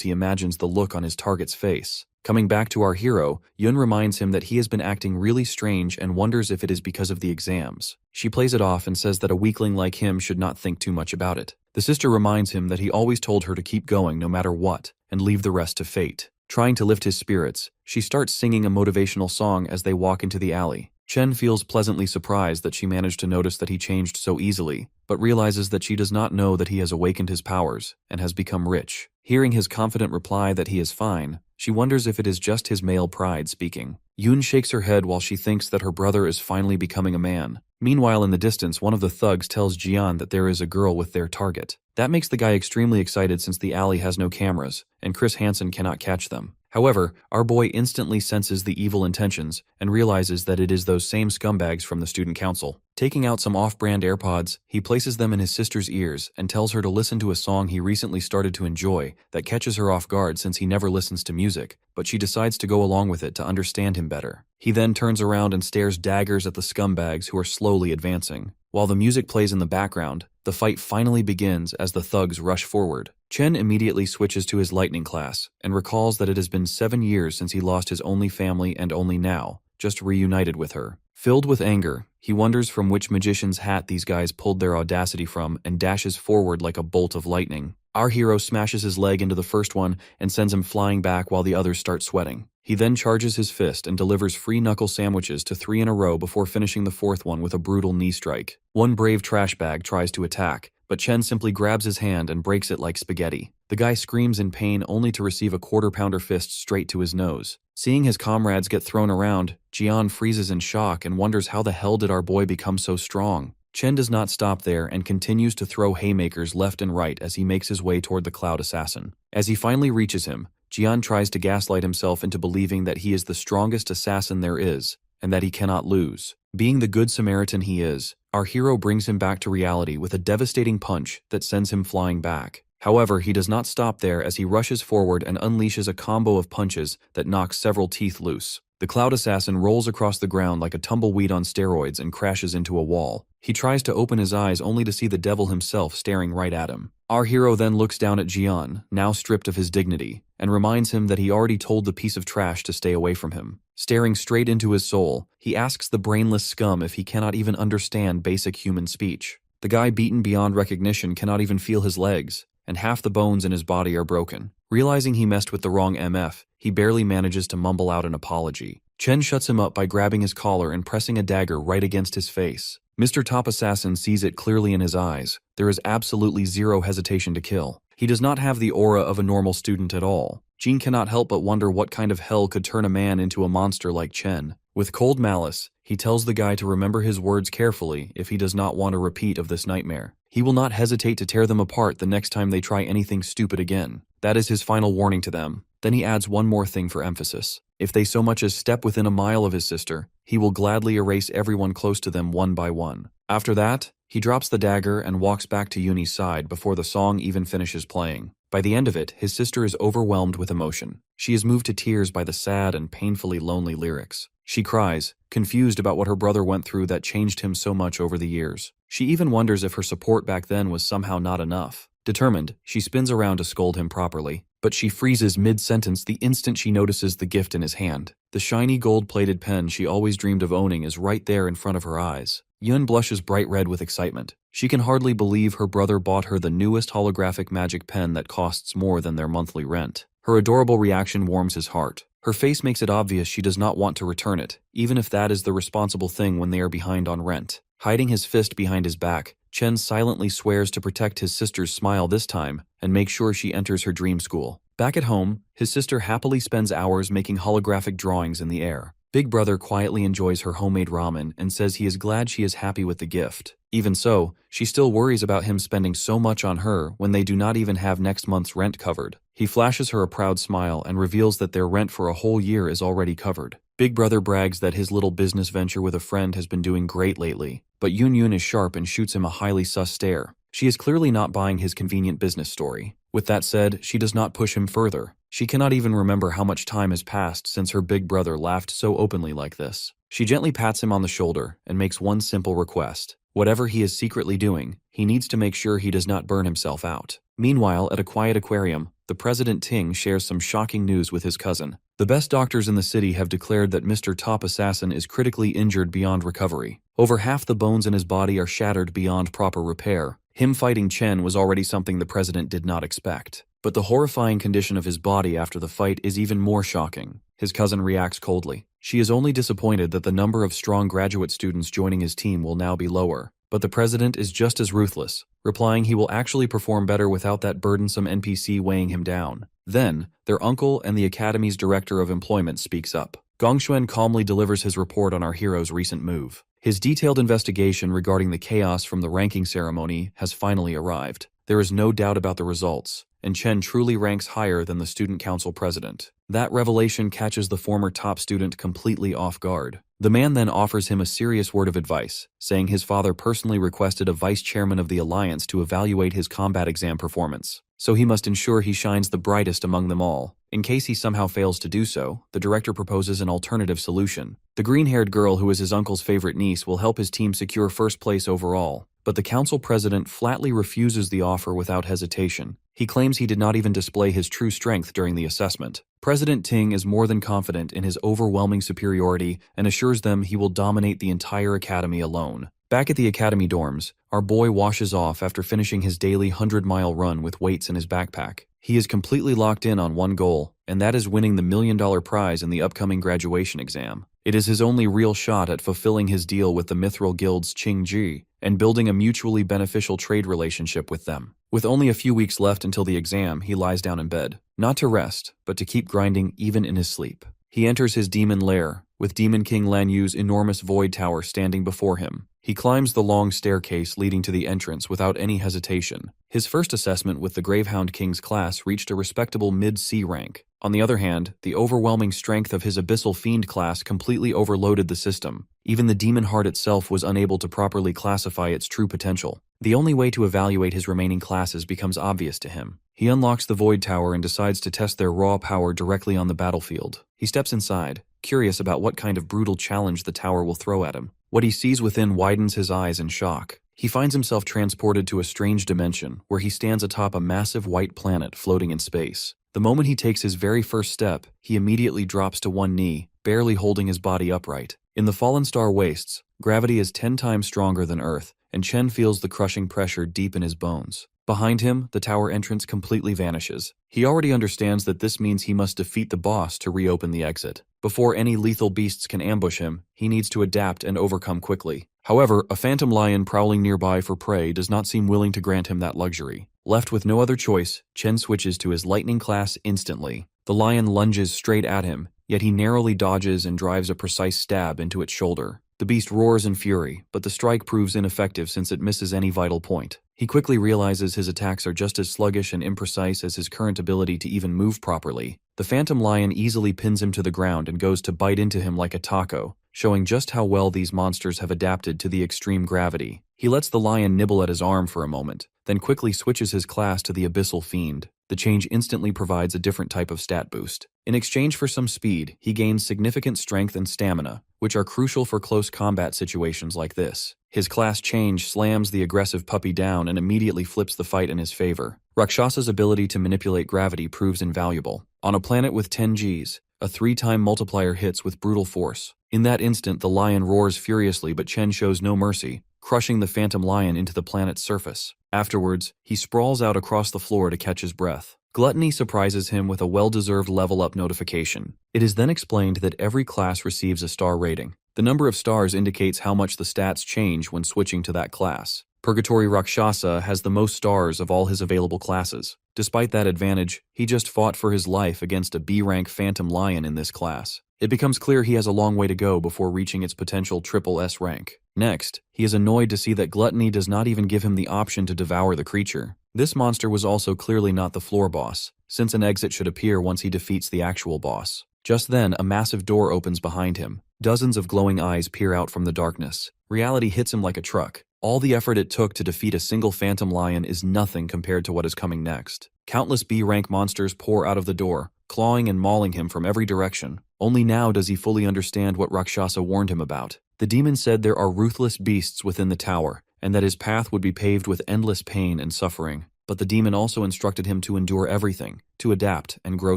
Speaker 1: he imagines the look on his target's face. Coming back to our hero, Yun reminds him that he has been acting really strange and wonders if it is because of the exams. She plays it off and says that a weakling like him should not think too much about it. The sister reminds him that he always told her to keep going no matter what, and leave the rest to fate. Trying to lift his spirits, she starts singing a motivational song as they walk into the alley. Chen feels pleasantly surprised that she managed to notice that he changed so easily, but realizes that she does not know that he has awakened his powers and has become rich. Hearing his confident reply that he is fine, she wonders if it is just his male pride speaking. Yun shakes her head while she thinks that her brother is finally becoming a man. Meanwhile, in the distance, one of the thugs tells Jian that there is a girl with their target. That makes the guy extremely excited since the alley has no cameras, and Chris Hansen cannot catch them. However, our boy instantly senses the evil intentions and realizes that it is those same scumbags from the student council. Taking out some off-brand AirPods, he places them in his sister's ears and tells her to listen to a song he recently started to enjoy that catches her off guard since he never listens to music, but she decides to go along with it to understand him better. He then turns around and stares daggers at the scumbags who are slowly advancing. While the music plays in the background, the fight finally begins as the thugs rush forward. Chen immediately switches to his lightning class and recalls that it has been 7 years since he lost his only family and only now, just reunited with her. Filled with anger, he wonders from which magician's hat these guys pulled their audacity from and dashes forward like a bolt of lightning. Our hero smashes his leg into the first one and sends him flying back while the others start sweating. He then charges his fist and delivers free knuckle sandwiches to 3 in a row before finishing the 4th one with a brutal knee strike. One brave trash bag tries to attack, but Chen simply grabs his hand and breaks it like spaghetti. The guy screams in pain only to receive a quarter-pounder fist straight to his nose. Seeing his comrades get thrown around, Jian freezes in shock and wonders how the hell did our boy become so strong. Chen does not stop there and continues to throw haymakers left and right as he makes his way toward the Cloud Assassin. As he finally reaches him, Jian tries to gaslight himself into believing that he is the strongest assassin there is, and that he cannot lose. Being the good Samaritan he is, our hero brings him back to reality with a devastating punch that sends him flying back. However, he does not stop there as he rushes forward and unleashes a combo of punches that knocks several teeth loose. The Cloud Assassin rolls across the ground like a tumbleweed on steroids and crashes into a wall. He tries to open his eyes only to see the devil himself staring right at him. Our hero then looks down at Jian, now stripped of his dignity, and reminds him that he already told the piece of trash to stay away from him. Staring straight into his soul, he asks the brainless scum if he cannot even understand basic human speech. The guy beaten beyond recognition cannot even feel his legs, and half the bones in his body are broken. Realizing he messed with the wrong MF, he barely manages to mumble out an apology. Chen shuts him up by grabbing his collar and pressing a dagger right against his face. Mr. Top Assassin sees it clearly in his eyes. There is absolutely zero hesitation to kill. He does not have the aura of a normal student at all. Jean cannot help but wonder what kind of hell could turn a man into a monster like Chen. With cold malice, he tells the guy to remember his words carefully if he does not want a repeat of this nightmare. He will not hesitate to tear them apart the next time they try anything stupid again. That is his final warning to them. Then he adds one more thing for emphasis. If they so much as step within a mile of his sister, he will gladly erase everyone close to them one by one. After that, he drops the dagger and walks back to Yuni's side before the song even finishes playing. By the end of it, his sister is overwhelmed with emotion. She is moved to tears by the sad and painfully lonely lyrics. She cries, confused about what her brother went through that changed him so much over the years. She even wonders if her support back then was somehow not enough. Determined, she spins around to scold him properly, but she freezes mid-sentence the instant she notices the gift in his hand. The shiny gold-plated pen she always dreamed of owning is right there in front of her eyes. Yun blushes bright red with excitement. She can hardly believe her brother bought her the newest holographic magic pen that costs more than their monthly rent. Her adorable reaction warms his heart. Her face makes it obvious she does not want to return it, even if that is the responsible thing when they are behind on rent. Hiding his fist behind his back, Chen silently swears to protect his sister's smile this time and make sure she enters her dream school. Back at home, his sister happily spends hours making holographic drawings in the air. Big brother quietly enjoys her homemade ramen and says he is glad she is happy with the gift. Even so, she still worries about him spending so much on her when they do not even have next month's rent covered. He flashes her a proud smile and reveals that their rent for a whole year is already covered. Big brother brags that his little business venture with a friend has been doing great lately, but Yun is sharp and shoots him a highly sus stare. She is clearly not buying his convenient business story. With that said, she does not push him further. She cannot even remember how much time has passed since her big brother laughed so openly like this. She gently pats him on the shoulder and makes one simple request. Whatever he is secretly doing, he needs to make sure he does not burn himself out. Meanwhile, at a quiet aquarium, the President Ting shares some shocking news with his cousin. The best doctors in the city have declared that Mr. Top Assassin is critically injured beyond recovery. Over half the bones in his body are shattered beyond proper repair. Him fighting Chen was already something the president did not expect. But the horrifying condition of his body after the fight is even more shocking. His cousin reacts coldly. She is only disappointed that the number of strong graduate students joining his team will now be lower. But the president is just as ruthless, replying he will actually perform better without that burdensome NPC weighing him down. Then, their uncle and the academy's director of employment speaks up. Gongxuan calmly delivers his report on our hero's recent move. His detailed investigation regarding the chaos from the ranking ceremony has finally arrived. There is no doubt about the results, and Chen truly ranks higher than the student council president. That revelation catches the former top student completely off guard. The man then offers him a serious word of advice, saying his father personally requested a vice chairman of the alliance to evaluate his combat exam performance, so he must ensure he shines the brightest among them all. In case he somehow fails to do so, the director proposes an alternative solution. The green-haired girl who is his uncle's favorite niece will help his team secure first place overall. But the council president flatly refuses the offer without hesitation. He claims he did not even display his true strength during the assessment. President Ting is more than confident in his overwhelming superiority and assures them he will dominate the entire academy alone. Back at the academy dorms, our boy washes off after finishing his daily 100-mile run with weights in his backpack. He is completely locked in on one goal, and that is winning the $1 million prize in the upcoming graduation exam. It is his only real shot at fulfilling his deal with the Mithril Guild's Qingji and building a mutually beneficial trade relationship with them. With only a few weeks left until the exam, he lies down in bed, not to rest, but to keep grinding even in his sleep. He enters his demon lair, with Demon King Lan Yue's enormous void tower standing before him. He climbs the long staircase leading to the entrance without any hesitation. His first assessment with the Gravehound King's class reached a respectable mid-C rank. On the other hand, the overwhelming strength of his Abyssal Fiend class completely overloaded the system. Even the Demon Heart itself was unable to properly classify its true potential. The only way to evaluate his remaining classes becomes obvious to him. He unlocks the Void Tower and decides to test their raw power directly on the battlefield. He steps inside, curious about what kind of brutal challenge the tower will throw at him. What he sees within widens his eyes in shock. He finds himself transported to a strange dimension where he stands atop a massive white planet floating in space. The moment he takes his very first step, he immediately drops to one knee, barely holding his body upright. In the fallen star wastes, gravity is 10 times stronger than Earth, and Chen feels the crushing pressure deep in his bones. Behind him, the tower entrance completely vanishes. He already understands that this means he must defeat the boss to reopen the exit. Before any lethal beasts can ambush him, he needs to adapt and overcome quickly. However, a phantom lion prowling nearby for prey does not seem willing to grant him that luxury. Left with no other choice, Chen switches to his lightning class instantly. The lion lunges straight at him, yet he narrowly dodges and drives a precise stab into its shoulder. The beast roars in fury, but the strike proves ineffective since it misses any vital point. He quickly realizes his attacks are just as sluggish and imprecise as his current ability to even move properly. The phantom lion easily pins him to the ground and goes to bite into him like a taco, showing just how well these monsters have adapted to the extreme gravity. He lets the lion nibble at his arm for a moment, then quickly switches his class to the Abyssal Fiend. The change instantly provides a different type of stat boost. In exchange for some speed, he gains significant strength and stamina, which are crucial for close combat situations like this. His class change slams the aggressive puppy down and immediately flips the fight in his favor. Rakshasa's ability to manipulate gravity proves invaluable. On a planet with 10 Gs, a 3-time multiplier hits with brutal force. In that instant, the lion roars furiously, but Chen shows no mercy, crushing the phantom lion into the planet's surface. Afterwards, he sprawls out across the floor to catch his breath. Gluttony surprises him with a well-deserved level-up notification. It is then explained that every class receives a star rating. The number of stars indicates how much the stats change when switching to that class. Purgatory Rakshasa has the most stars of all his available classes. Despite that advantage, he just fought for his life against a B-rank Phantom Lion in this class. It becomes clear he has a long way to go before reaching its potential triple S rank. Next, he is annoyed to see that Gluttony does not even give him the option to devour the creature. This monster was also clearly not the floor boss, since an exit should appear once he defeats the actual boss. Just then, a massive door opens behind him. Dozens of glowing eyes peer out from the darkness. Reality hits him like a truck. All the effort it took to defeat a single Phantom Lion is nothing compared to what is coming next. Countless B-rank monsters pour out of the door, clawing and mauling him from every direction. Only now does he fully understand what Rakshasa warned him about. The demon said there are ruthless beasts within the tower, and that his path would be paved with endless pain and suffering. But the demon also instructed him to endure everything, to adapt and grow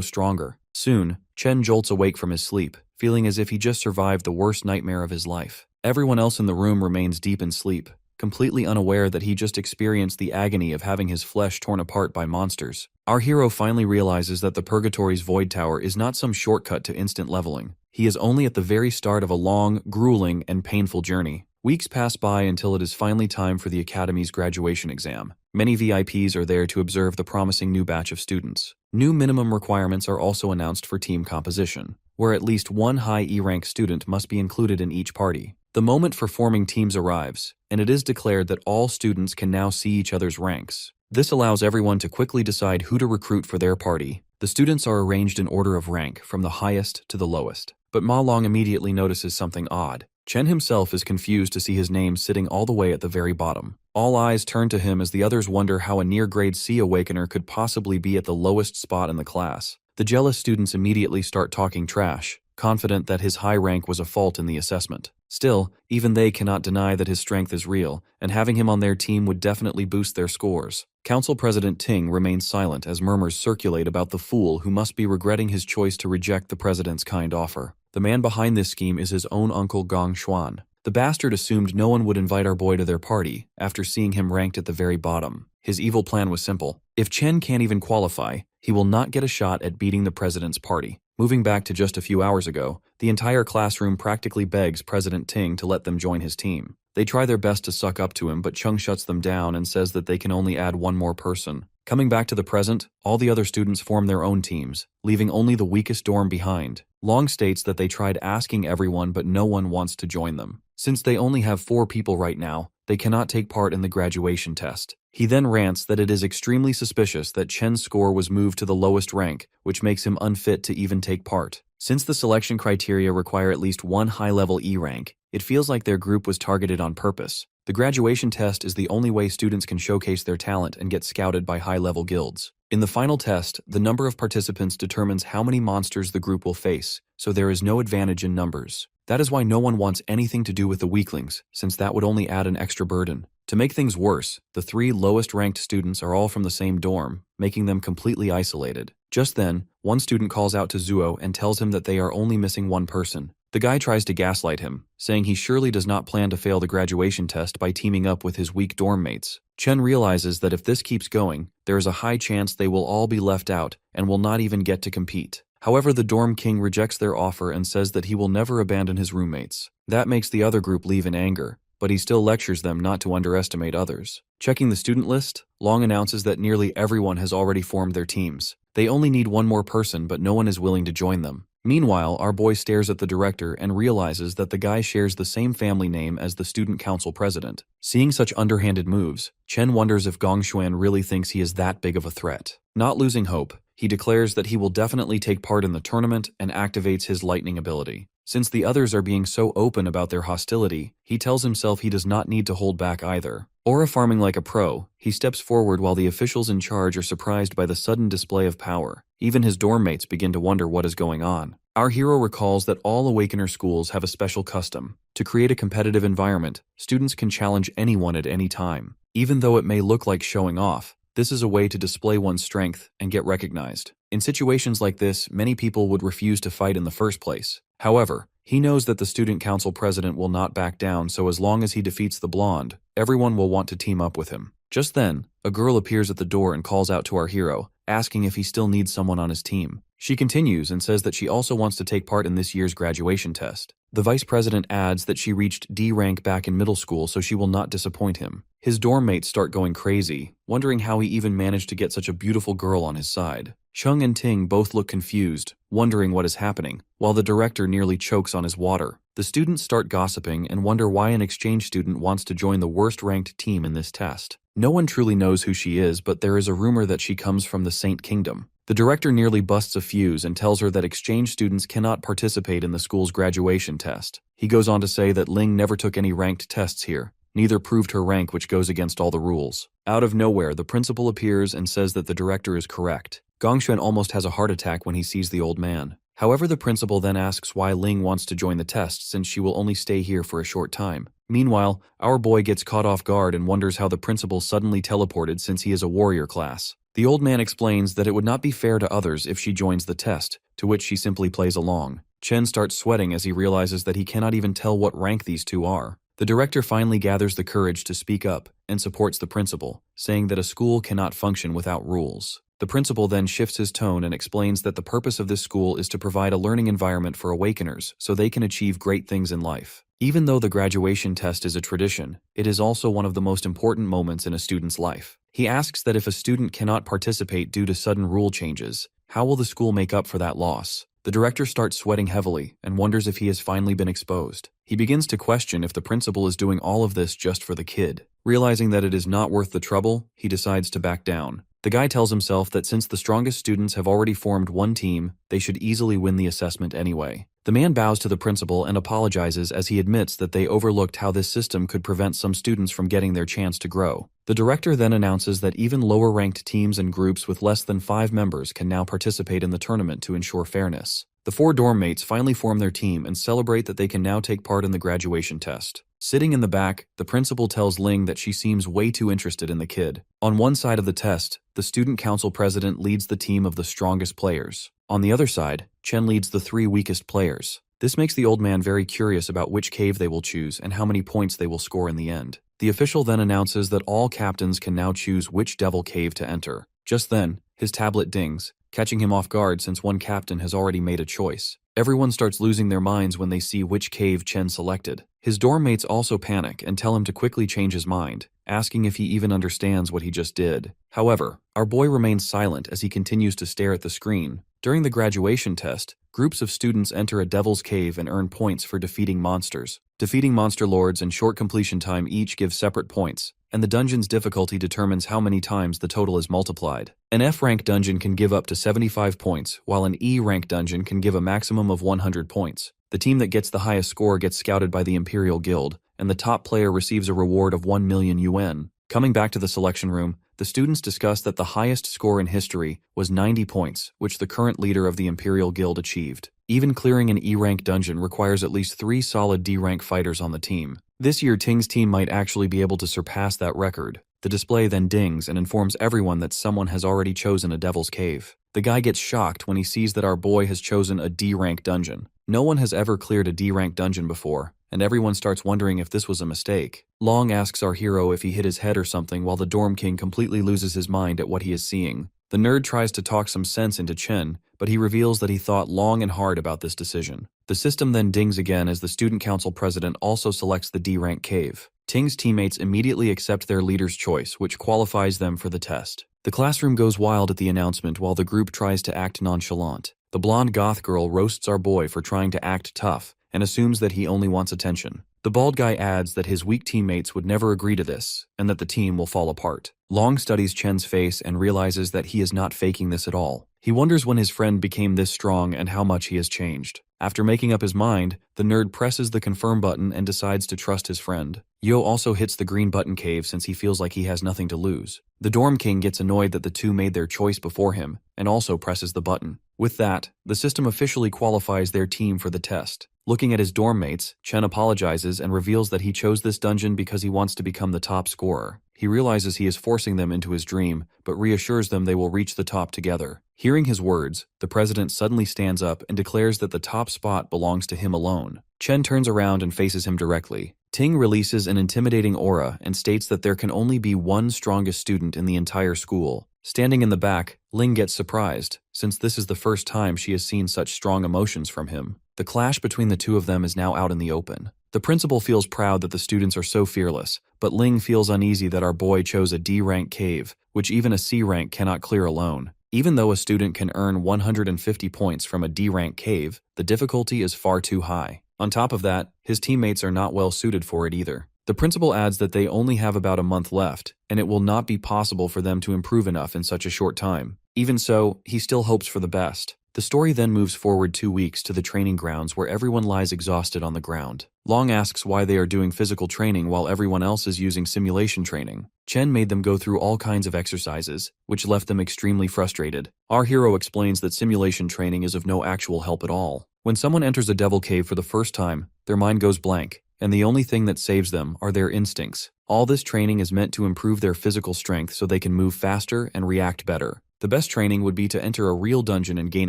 Speaker 1: stronger. Soon, Chen jolts awake from his sleep, feeling as if he just survived the worst nightmare of his life. Everyone else in the room remains deep in sleep, completely unaware that he just experienced the agony of having his flesh torn apart by monsters. Our hero finally realizes that the Purgatory's Void Tower is not some shortcut to instant leveling. He is only at the very start of a long, grueling, and painful journey. Weeks pass by until it is finally time for the Academy's graduation exam. Many VIPs are there to observe the promising new batch of students. New minimum requirements are also announced for team composition, where at least one high E-rank student must be included in each party. The moment for forming teams arrives, and it is declared that all students can now see each other's ranks. This allows everyone to quickly decide who to recruit for their party. The students are arranged in order of rank, from the highest to the lowest. But Ma Long immediately notices something odd. Chen himself is confused to see his name sitting all the way at the very bottom. All eyes turn to him as the others wonder how a near-grade C Awakener could possibly be at the lowest spot in the class. The jealous students immediately start talking trash, confident that his high rank was a fault in the assessment. Still, even they cannot deny that his strength is real, and having him on their team would definitely boost their scores. Council President Ting remains silent as murmurs circulate about the fool who must be regretting his choice to reject the president's kind offer. The man behind this scheme is his own uncle Gong Xuan. The bastard assumed no one would invite our boy to their party after seeing him ranked at the very bottom. His evil plan was simple. If Chen can't even qualify, he will not get a shot at beating the president's party. Moving back to just a few hours ago, the entire classroom practically begs President Ting to let them join his team. They try their best to suck up to him, but Chung shuts them down and says that they can only add one more person. Coming back to the present, all the other students form their own teams, leaving only the weakest dorm behind. Long states that they tried asking everyone, but no one wants to join them. Since they only have 4 people right now, they cannot take part in the graduation test. He then rants that it is extremely suspicious that Chen's score was moved to the lowest rank, which makes him unfit to even take part. Since the selection criteria require at least one high-level E rank, it feels like their group was targeted on purpose. The graduation test is the only way students can showcase their talent and get scouted by high-level guilds. In the final test, the number of participants determines how many monsters the group will face, so there is no advantage in numbers. That is why no one wants anything to do with the weaklings, since that would only add an extra burden. To make things worse, the 3 lowest-ranked students are all from the same dorm, making them completely isolated. Just then, one student calls out to Zuo and tells him that they are only missing one person. The guy tries to gaslight him, saying he surely does not plan to fail the graduation test by teaming up with his weak dorm mates. Chen realizes that if this keeps going, there is a high chance they will all be left out and will not even get to compete. However, the dorm king rejects their offer and says that he will never abandon his roommates. That makes the other group leave in anger, but he still lectures them not to underestimate others. Checking the student list, Long announces that nearly everyone has already formed their teams. They only need one more person, but no one is willing to join them. Meanwhile, our boy stares at the director and realizes that the guy shares the same family name as the student council president. Seeing such underhanded moves, Chen wonders if Gong Xuan really thinks he is that big of a threat. Not losing hope, he declares that he will definitely take part in the tournament and activates his lightning ability. Since the others are being so open about their hostility, he tells himself he does not need to hold back either. Aura farming like a pro, he steps forward while the officials in charge are surprised by the sudden display of power. Even his dorm mates begin to wonder what is going on. Our hero recalls that all Awakener schools have a special custom. To create a competitive environment, students can challenge anyone at any time. Even though it may look like showing off, this is a way to display one's strength and get recognized. In situations like this, many people would refuse to fight in the first place. However, he knows that the student council president will not back down, so as long as he defeats the blonde, everyone will want to team up with him. Just then, a girl appears at the door and calls out to our hero, asking if he still needs someone on his team. She continues and says that she also wants to take part in this year's graduation test. The vice president adds that she reached D rank back in middle school, so she will not disappoint him. His dorm mates start going crazy, wondering how he even managed to get such a beautiful girl on his side. Chung and Ting both look confused, wondering what is happening, while the director nearly chokes on his water. The students start gossiping and wonder why an exchange student wants to join the worst-ranked team in this test. No one truly knows who she is, but there is a rumor that she comes from the Saint Kingdom. The director nearly busts a fuse and tells her that exchange students cannot participate in the school's graduation test. He goes on to say that Ling never took any ranked tests here. Neither proved her rank, which goes against all the rules. Out of nowhere, the principal appears and says that the director is correct. Gongxuan almost has a heart attack when he sees the old man. However, the principal then asks why Ling wants to join the test since she will only stay here for a short time. Meanwhile, our boy gets caught off guard and wonders how the principal suddenly teleported since he is a warrior class. The old man explains that it would not be fair to others if she joins the test, to which she simply plays along. Chen starts sweating as he realizes that he cannot even tell what rank these two are. The director finally gathers the courage to speak up and supports the principal, saying that a school cannot function without rules. The principal then shifts his tone and explains that the purpose of this school is to provide a learning environment for awakeners so they can achieve great things in life. Even though the graduation test is a tradition, it is also one of the most important moments in a student's life. He asks that if a student cannot participate due to sudden rule changes, how will the school make up for that loss? The director starts sweating heavily and wonders if he has finally been exposed. He begins to question if the principal is doing all of this just for the kid. Realizing that it is not worth the trouble, he decides to back down. The guy tells himself that since the strongest students have already formed one team, they should easily win the assessment anyway. The man bows to the principal and apologizes as he admits that they overlooked how this system could prevent some students from getting their chance to grow. The director then announces that even lower-ranked teams and groups with less than 5 members can now participate in the tournament to ensure fairness. The 4 dorm mates finally form their team and celebrate that they can now take part in the graduation test. Sitting in the back, the principal tells Ling that she seems way too interested in the kid. On one side of the test, the student council president leads the team of the strongest players. On the other side, Chen leads the 3 weakest players. This makes the old man very curious about which cave they will choose and how many points they will score in the end. The official then announces that all captains can now choose which devil cave to enter. Just then, his tablet dings, catching him off guard since one captain has already made a choice. Everyone starts losing their minds when they see which cave Chen selected. His dorm mates also panic and tell him to quickly change his mind, asking if he even understands what he just did. However, our boy remains silent as he continues to stare at the screen. During the graduation test, groups of students enter a devil's cave and earn points for defeating monsters. Defeating monster lords and short completion time each give separate points, and the dungeon's difficulty determines how many times the total is multiplied. An F-rank dungeon can give up to 75 points, while an E-rank dungeon can give a maximum of 100 points. The team that gets the highest score gets scouted by the Imperial Guild, and the top player receives a reward of 1 million yuan. Coming back to the selection room, the students discuss that the highest score in history was 90 points, which the current leader of the Imperial Guild achieved. Even clearing an E-rank dungeon requires at least 3 solid D-rank fighters on the team. This year, Ting's team might actually be able to surpass that record. The display then dings and informs everyone that someone has already chosen a devil's cave. The guy gets shocked when he sees that our boy has chosen a D-rank dungeon. No one has ever cleared a D-rank dungeon before, and everyone starts wondering if this was a mistake. Long asks our hero if he hit his head or something while the dorm king completely loses his mind at what he is seeing. The nerd tries to talk some sense into Chen, but he reveals that he thought long and hard about this decision. The system then dings again as the student council president also selects the D-rank cave. Ting's teammates immediately accept their leader's choice, which qualifies them for the test. The classroom goes wild at the announcement while the group tries to act nonchalant. The blonde goth girl roasts our boy for trying to act tough and assumes that he only wants attention. The bald guy adds that his weak teammates would never agree to this and that the team will fall apart. Long studies Chen's face and realizes that he is not faking this at all. He wonders when his friend became this strong and how much he has changed. After making up his mind, the nerd presses the confirm button and decides to trust his friend. Yo also hits the green button cave since he feels like he has nothing to lose. The dorm king gets annoyed that the two made their choice before him and also presses the button. With that, the system officially qualifies their team for the test. Looking at his dorm mates, Chen apologizes and reveals that he chose this dungeon because he wants to become the top scorer. He realizes he is forcing them into his dream, but reassures them they will reach the top together. Hearing his words, the president suddenly stands up and declares that the top spot belongs to him alone. Chen turns around and faces him directly. Ting releases an intimidating aura and states that there can only be one strongest student in the entire school. Standing in the back, Ling gets surprised, since this is the first time she has seen such strong emotions from him. The clash between the two of them is now out in the open. The principal feels proud that the students are so fearless, but Ling feels uneasy that our boy chose a D-rank cave, which even a C-rank cannot clear alone. Even though a student can earn 150 points from a D-rank cave, the difficulty is far too high. On top of that, his teammates are not well suited for it either. The principal adds that they only have about a month left, and it will not be possible for them to improve enough in such a short time. Even so, he still hopes for the best. The story then moves forward 2 weeks to the training grounds where everyone lies exhausted on the ground. Long asks why they are doing physical training while everyone else is using simulation training. Chen made them go through all kinds of exercises, which left them extremely frustrated. Our hero explains that simulation training is of no actual help at all. When someone enters a devil cave for the first time, their mind goes blank, and the only thing that saves them are their instincts. All this training is meant to improve their physical strength so they can move faster and react better. The best training would be to enter a real dungeon and gain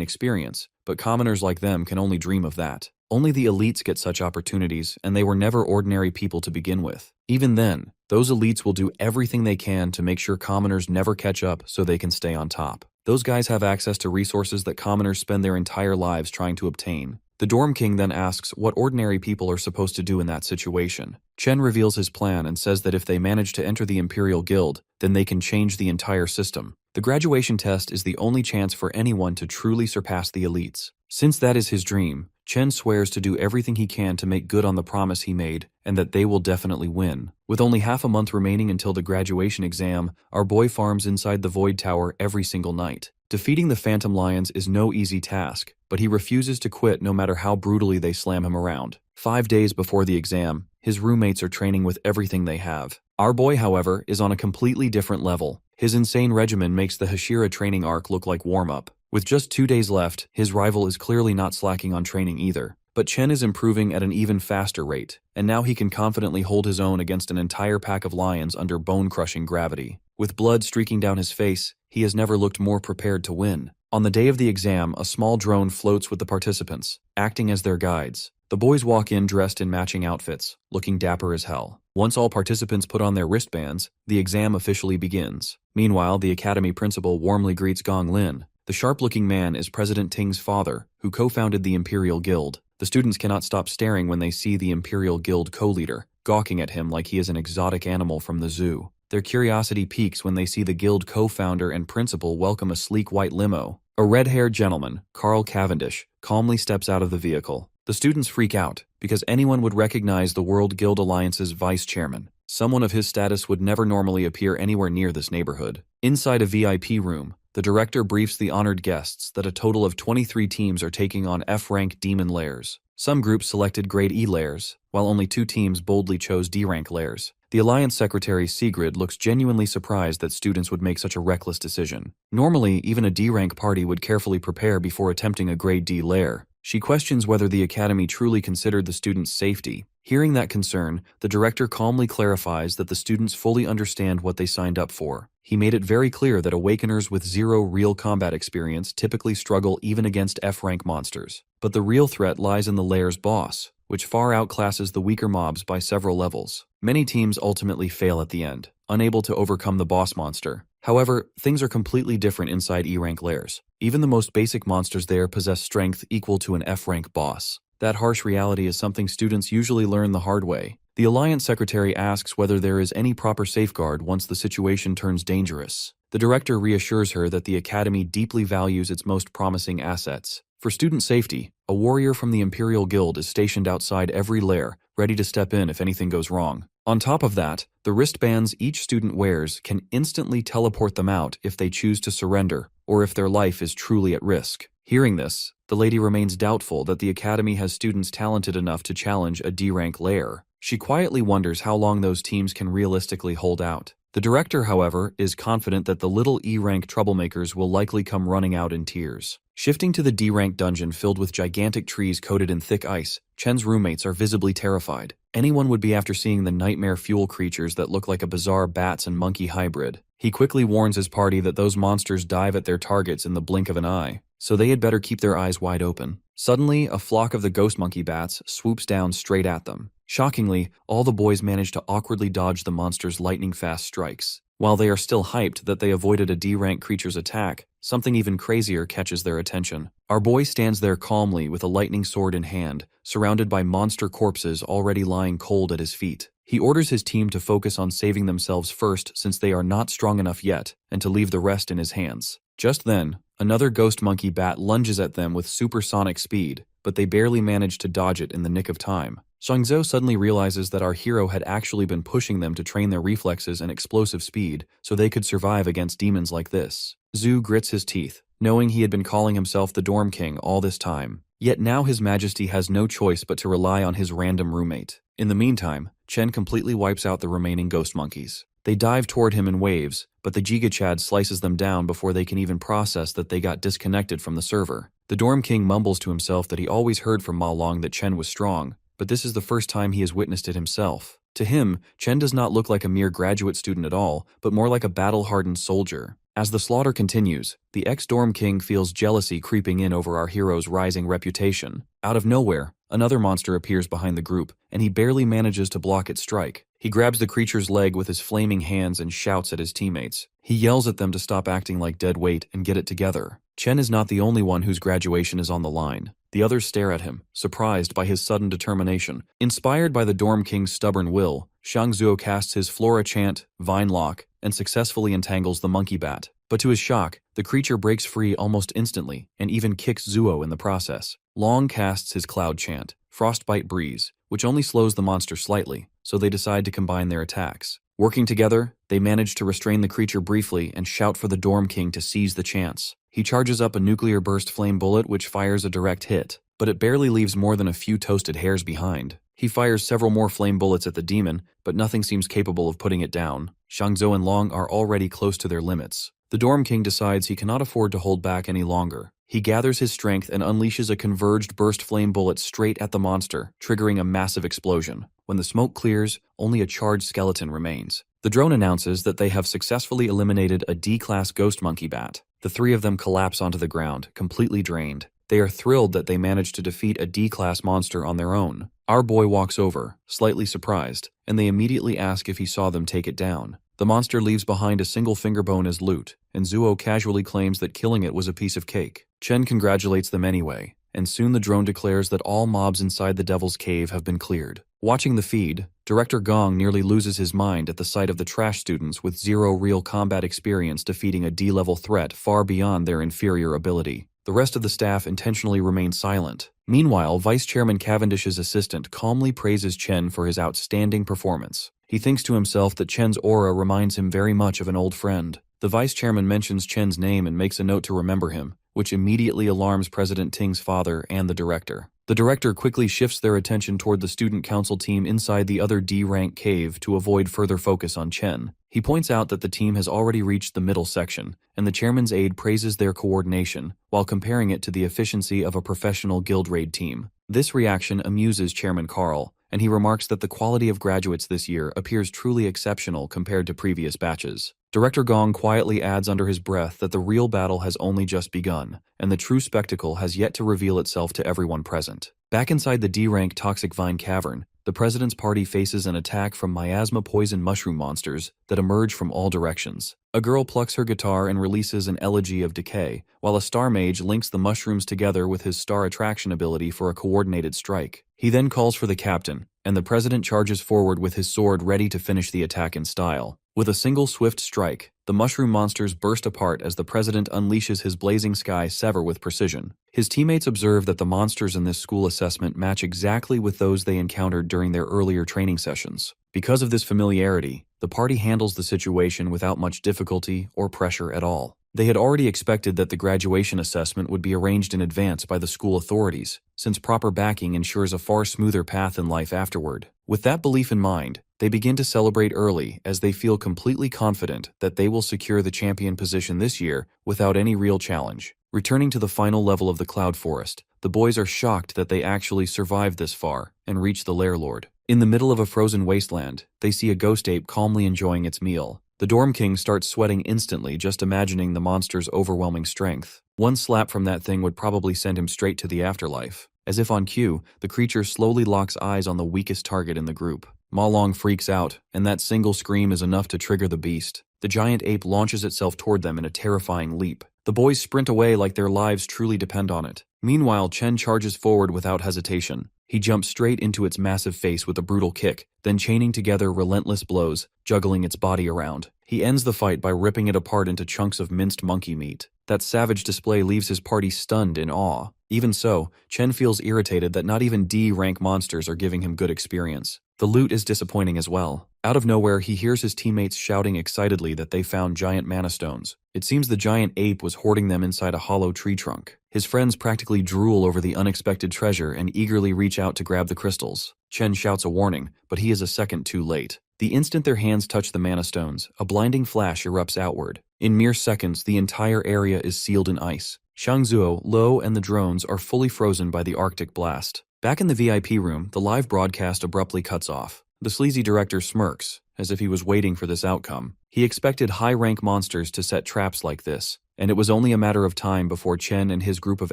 Speaker 1: experience, but commoners like them can only dream of that. Only the elites get such opportunities, and they were never ordinary people to begin with. Even then, those elites will do everything they can to make sure commoners never catch up so they can stay on top. Those guys have access to resources that commoners spend their entire lives trying to obtain. The dorm king then asks what ordinary people are supposed to do in that situation. Chen reveals his plan and says that if they manage to enter the Imperial Guild, then they can change the entire system. The graduation test is the only chance for anyone to truly surpass the elites. Since that is his dream, Chen swears to do everything he can to make good on the promise he made, and that they will definitely win. With only half a month remaining until the graduation exam, our boy farms inside the Void Tower every single night. Defeating the Phantom Lions is no easy task, but he refuses to quit no matter how brutally they slam him around. 5 days before the exam, his roommates are training with everything they have. Our boy, however, is on a completely different level. His insane regimen makes the Hashira training arc look like warm-up. With just 2 days left, his rival is clearly not slacking on training either. But Chen is improving at an even faster rate, and now he can confidently hold his own against an entire pack of lions under bone-crushing gravity. With blood streaking down his face, he has never looked more prepared to win. On the day of the exam, a small drone floats with the participants, acting as their guides. The boys walk in dressed in matching outfits, looking dapper as hell. Once all participants put on their wristbands, the exam officially begins. Meanwhile, the academy principal warmly greets Gong Lin. The sharp-looking man is President Ting's father, who co-founded the Imperial Guild. The students cannot stop staring when they see the Imperial Guild co-leader, gawking at him like he is an exotic animal from the zoo. Their curiosity peaks when they see the guild co-founder and principal welcome a sleek white limo. A red-haired gentleman, Carl Cavendish, calmly steps out of the vehicle. The students freak out, because anyone would recognize the World Guild Alliance's vice-chairman. Someone of his status would never normally appear anywhere near this neighborhood. Inside a VIP room, the director briefs the honored guests that a total of 23 teams are taking on F-rank demon lairs. Some groups selected grade E lairs, while only 2 teams boldly chose D-rank lairs. The Alliance Secretary Sigrid looks genuinely surprised that students would make such a reckless decision. Normally, even a D-rank party would carefully prepare before attempting a grade D lair. She questions whether the academy truly considered the students' safety. Hearing that concern, the director calmly clarifies that the students fully understand what they signed up for. He made it very clear that Awakeners with 0 real combat experience typically struggle even against F-rank monsters. But the real threat lies in the lair's boss, which far outclasses the weaker mobs by several levels. Many teams ultimately fail at the end, unable to overcome the boss monster. However, things are completely different inside E-rank lairs. Even the most basic monsters there possess strength equal to an F-rank boss. That harsh reality is something students usually learn the hard way. The Alliance Secretary asks whether there is any proper safeguard once the situation turns dangerous. The director reassures her that the academy deeply values its most promising assets. For student safety, a warrior from the Imperial Guild is stationed outside every lair, ready to step in if anything goes wrong. On top of that, the wristbands each student wears can instantly teleport them out if they choose to surrender, or if their life is truly at risk. Hearing this, the lady remains doubtful that the academy has students talented enough to challenge a D-rank lair. She quietly wonders how long those teams can realistically hold out. The director, however, is confident that the little E-rank troublemakers will likely come running out in tears. Shifting to the D-rank dungeon filled with gigantic trees coated in thick ice, Chen's roommates are visibly terrified. Anyone would be after seeing the nightmare fuel creatures that look like a bizarre bats and monkey hybrid. He quickly warns his party that those monsters dive at their targets in the blink of an eye, so they had better keep their eyes wide open. Suddenly, a flock of the ghost monkey bats swoops down straight at them. Shockingly, all the boys manage to awkwardly dodge the monster's lightning-fast strikes. While they are still hyped that they avoided a D-rank creature's attack, something even crazier catches their attention. Our boy stands there calmly with a lightning sword in hand, surrounded by monster corpses already lying cold at his feet. He orders his team to focus on saving themselves first since they are not strong enough yet, and to leave the rest in his hands. Just then, another ghost monkey bat lunges at them with supersonic speed, but they barely manage to dodge it in the nick of time. Shangzhou suddenly realizes that our hero had actually been pushing them to train their reflexes and explosive speed so they could survive against demons like this. Zhu grits his teeth, knowing he had been calling himself the Dorm King all this time. Yet now His Majesty has no choice but to rely on his random roommate. In the meantime, Chen completely wipes out the remaining ghost monkeys. They dive toward him in waves, but the Giga Chad slices them down before they can even process that they got disconnected from the server. The Dorm King mumbles to himself that he always heard from Ma Long that Chen was strong, but this is the first time he has witnessed it himself. To him, Chen does not look like a mere graduate student at all, but more like a battle-hardened soldier. As the slaughter continues, the ex-Dorm King feels jealousy creeping in over our hero's rising reputation. Out of nowhere, another monster appears behind the group, and he barely manages to block its strike. He grabs the creature's leg with his flaming hands and shouts at his teammates. He yells at them to stop acting like dead weight and get it together. Chen is not the only one whose graduation is on the line. The others stare at him, surprised by his sudden determination. Inspired by the Dorm King's stubborn will, Shangzhou casts his Flora Chant, Vine Lock, and successfully entangles the monkey bat. But to his shock, the creature breaks free almost instantly, and even kicks Zuo in the process. Long casts his Cloud Chant, Frostbite Breeze, which only slows the monster slightly, so they decide to combine their attacks. Working together, they manage to restrain the creature briefly and shout for the Dorm King to seize the chance. He charges up a nuclear burst flame bullet which fires a direct hit, but it barely leaves more than a few toasted hairs behind. He fires several more flame bullets at the demon, but nothing seems capable of putting it down. Shangzhou and Long are already close to their limits. The Dorm King decides he cannot afford to hold back any longer. He gathers his strength and unleashes a converged burst flame bullet straight at the monster, triggering a massive explosion. When the smoke clears, only a charred skeleton remains. The drone announces that they have successfully eliminated a D-class ghost monkey bat. The three of them collapse onto the ground, completely drained. They are thrilled that they managed to defeat a D-class monster on their own. Our boy walks over, slightly surprised, and they immediately ask if he saw them take it down. The monster leaves behind a single finger bone as loot, and Zuo casually claims that killing it was a piece of cake. Chen congratulates them anyway, and soon the drone declares that all mobs inside the Devil's Cave have been cleared. Watching the feed, Director Gong nearly loses his mind at the sight of the trash students with zero real combat experience defeating a D-level threat far beyond their inferior ability. The rest of the staff intentionally remain silent. Meanwhile, Vice Chairman Cavendish's assistant calmly praises Chen for his outstanding performance. He thinks to himself that Chen's aura reminds him very much of an old friend. The vice chairman mentions Chen's name and makes a note to remember him, which immediately alarms President Ting's father and the director. The director quickly shifts their attention toward the student council team inside the other D-rank cave to avoid further focus on Chen. He points out that the team has already reached the middle section, and the chairman's aide praises their coordination, while comparing it to the efficiency of a professional guild raid team. This reaction amuses Chairman Carl, and he remarks that the quality of graduates this year appears truly exceptional compared to previous batches. Director Gong quietly adds under his breath that the real battle has only just begun, and the true spectacle has yet to reveal itself to everyone present. Back inside the D-rank Toxic Vine Cavern, the President's party faces an attack from miasma poison mushroom monsters that emerge from all directions. A girl plucks her guitar and releases an elegy of decay, while a star mage links the mushrooms together with his star attraction ability for a coordinated strike. He then calls for the captain, and the President charges forward with his sword ready to finish the attack in style. With a single swift strike, the mushroom monsters burst apart as the President unleashes his blazing sky sever with precision. His teammates observe that the monsters in this school assessment match exactly with those they encountered during their earlier training sessions. Because of this familiarity, the party handles the situation without much difficulty or pressure at all. They had already expected that the graduation assessment would be arranged in advance by the school authorities, since proper backing ensures a far smoother path in life afterward. With that belief in mind, they begin to celebrate early as they feel completely confident that they will secure the champion position this year without any real challenge. Returning to the final level of the Cloud Forest, the boys are shocked that they actually survived this far and reach the Lair Lord. In the middle of a frozen wasteland, they see a ghost ape calmly enjoying its meal. The Dorm King starts sweating instantly just imagining the monster's overwhelming strength. One slap from that thing would probably send him straight to the afterlife. As if on cue, the creature slowly locks eyes on the weakest target in the group. Ma Long freaks out, and that single scream is enough to trigger the beast. The giant ape launches itself toward them in a terrifying leap. The boys sprint away like their lives truly depend on it. Meanwhile, Chen charges forward without hesitation. He jumps straight into its massive face with a brutal kick, then chaining together relentless blows, juggling its body around. He ends the fight by ripping it apart into chunks of minced monkey meat. That savage display leaves his party stunned in awe. Even so, Chen feels irritated that not even D-rank monsters are giving him good experience. The loot is disappointing as well. Out of nowhere, he hears his teammates shouting excitedly that they found giant mana stones. It seems the giant ape was hoarding them inside a hollow tree trunk. His friends practically drool over the unexpected treasure and eagerly reach out to grab the crystals. Chen shouts a warning, but he is a second too late. The instant their hands touch the mana stones, a blinding flash erupts outward. In mere seconds, the entire area is sealed in ice. Shangzuo, Lo, and the drones are fully frozen by the Arctic blast. Back in the VIP room, the live broadcast abruptly cuts off. The sleazy director smirks, as if he was waiting for this outcome. He expected high-rank monsters to set traps like this, and it was only a matter of time before Chen and his group of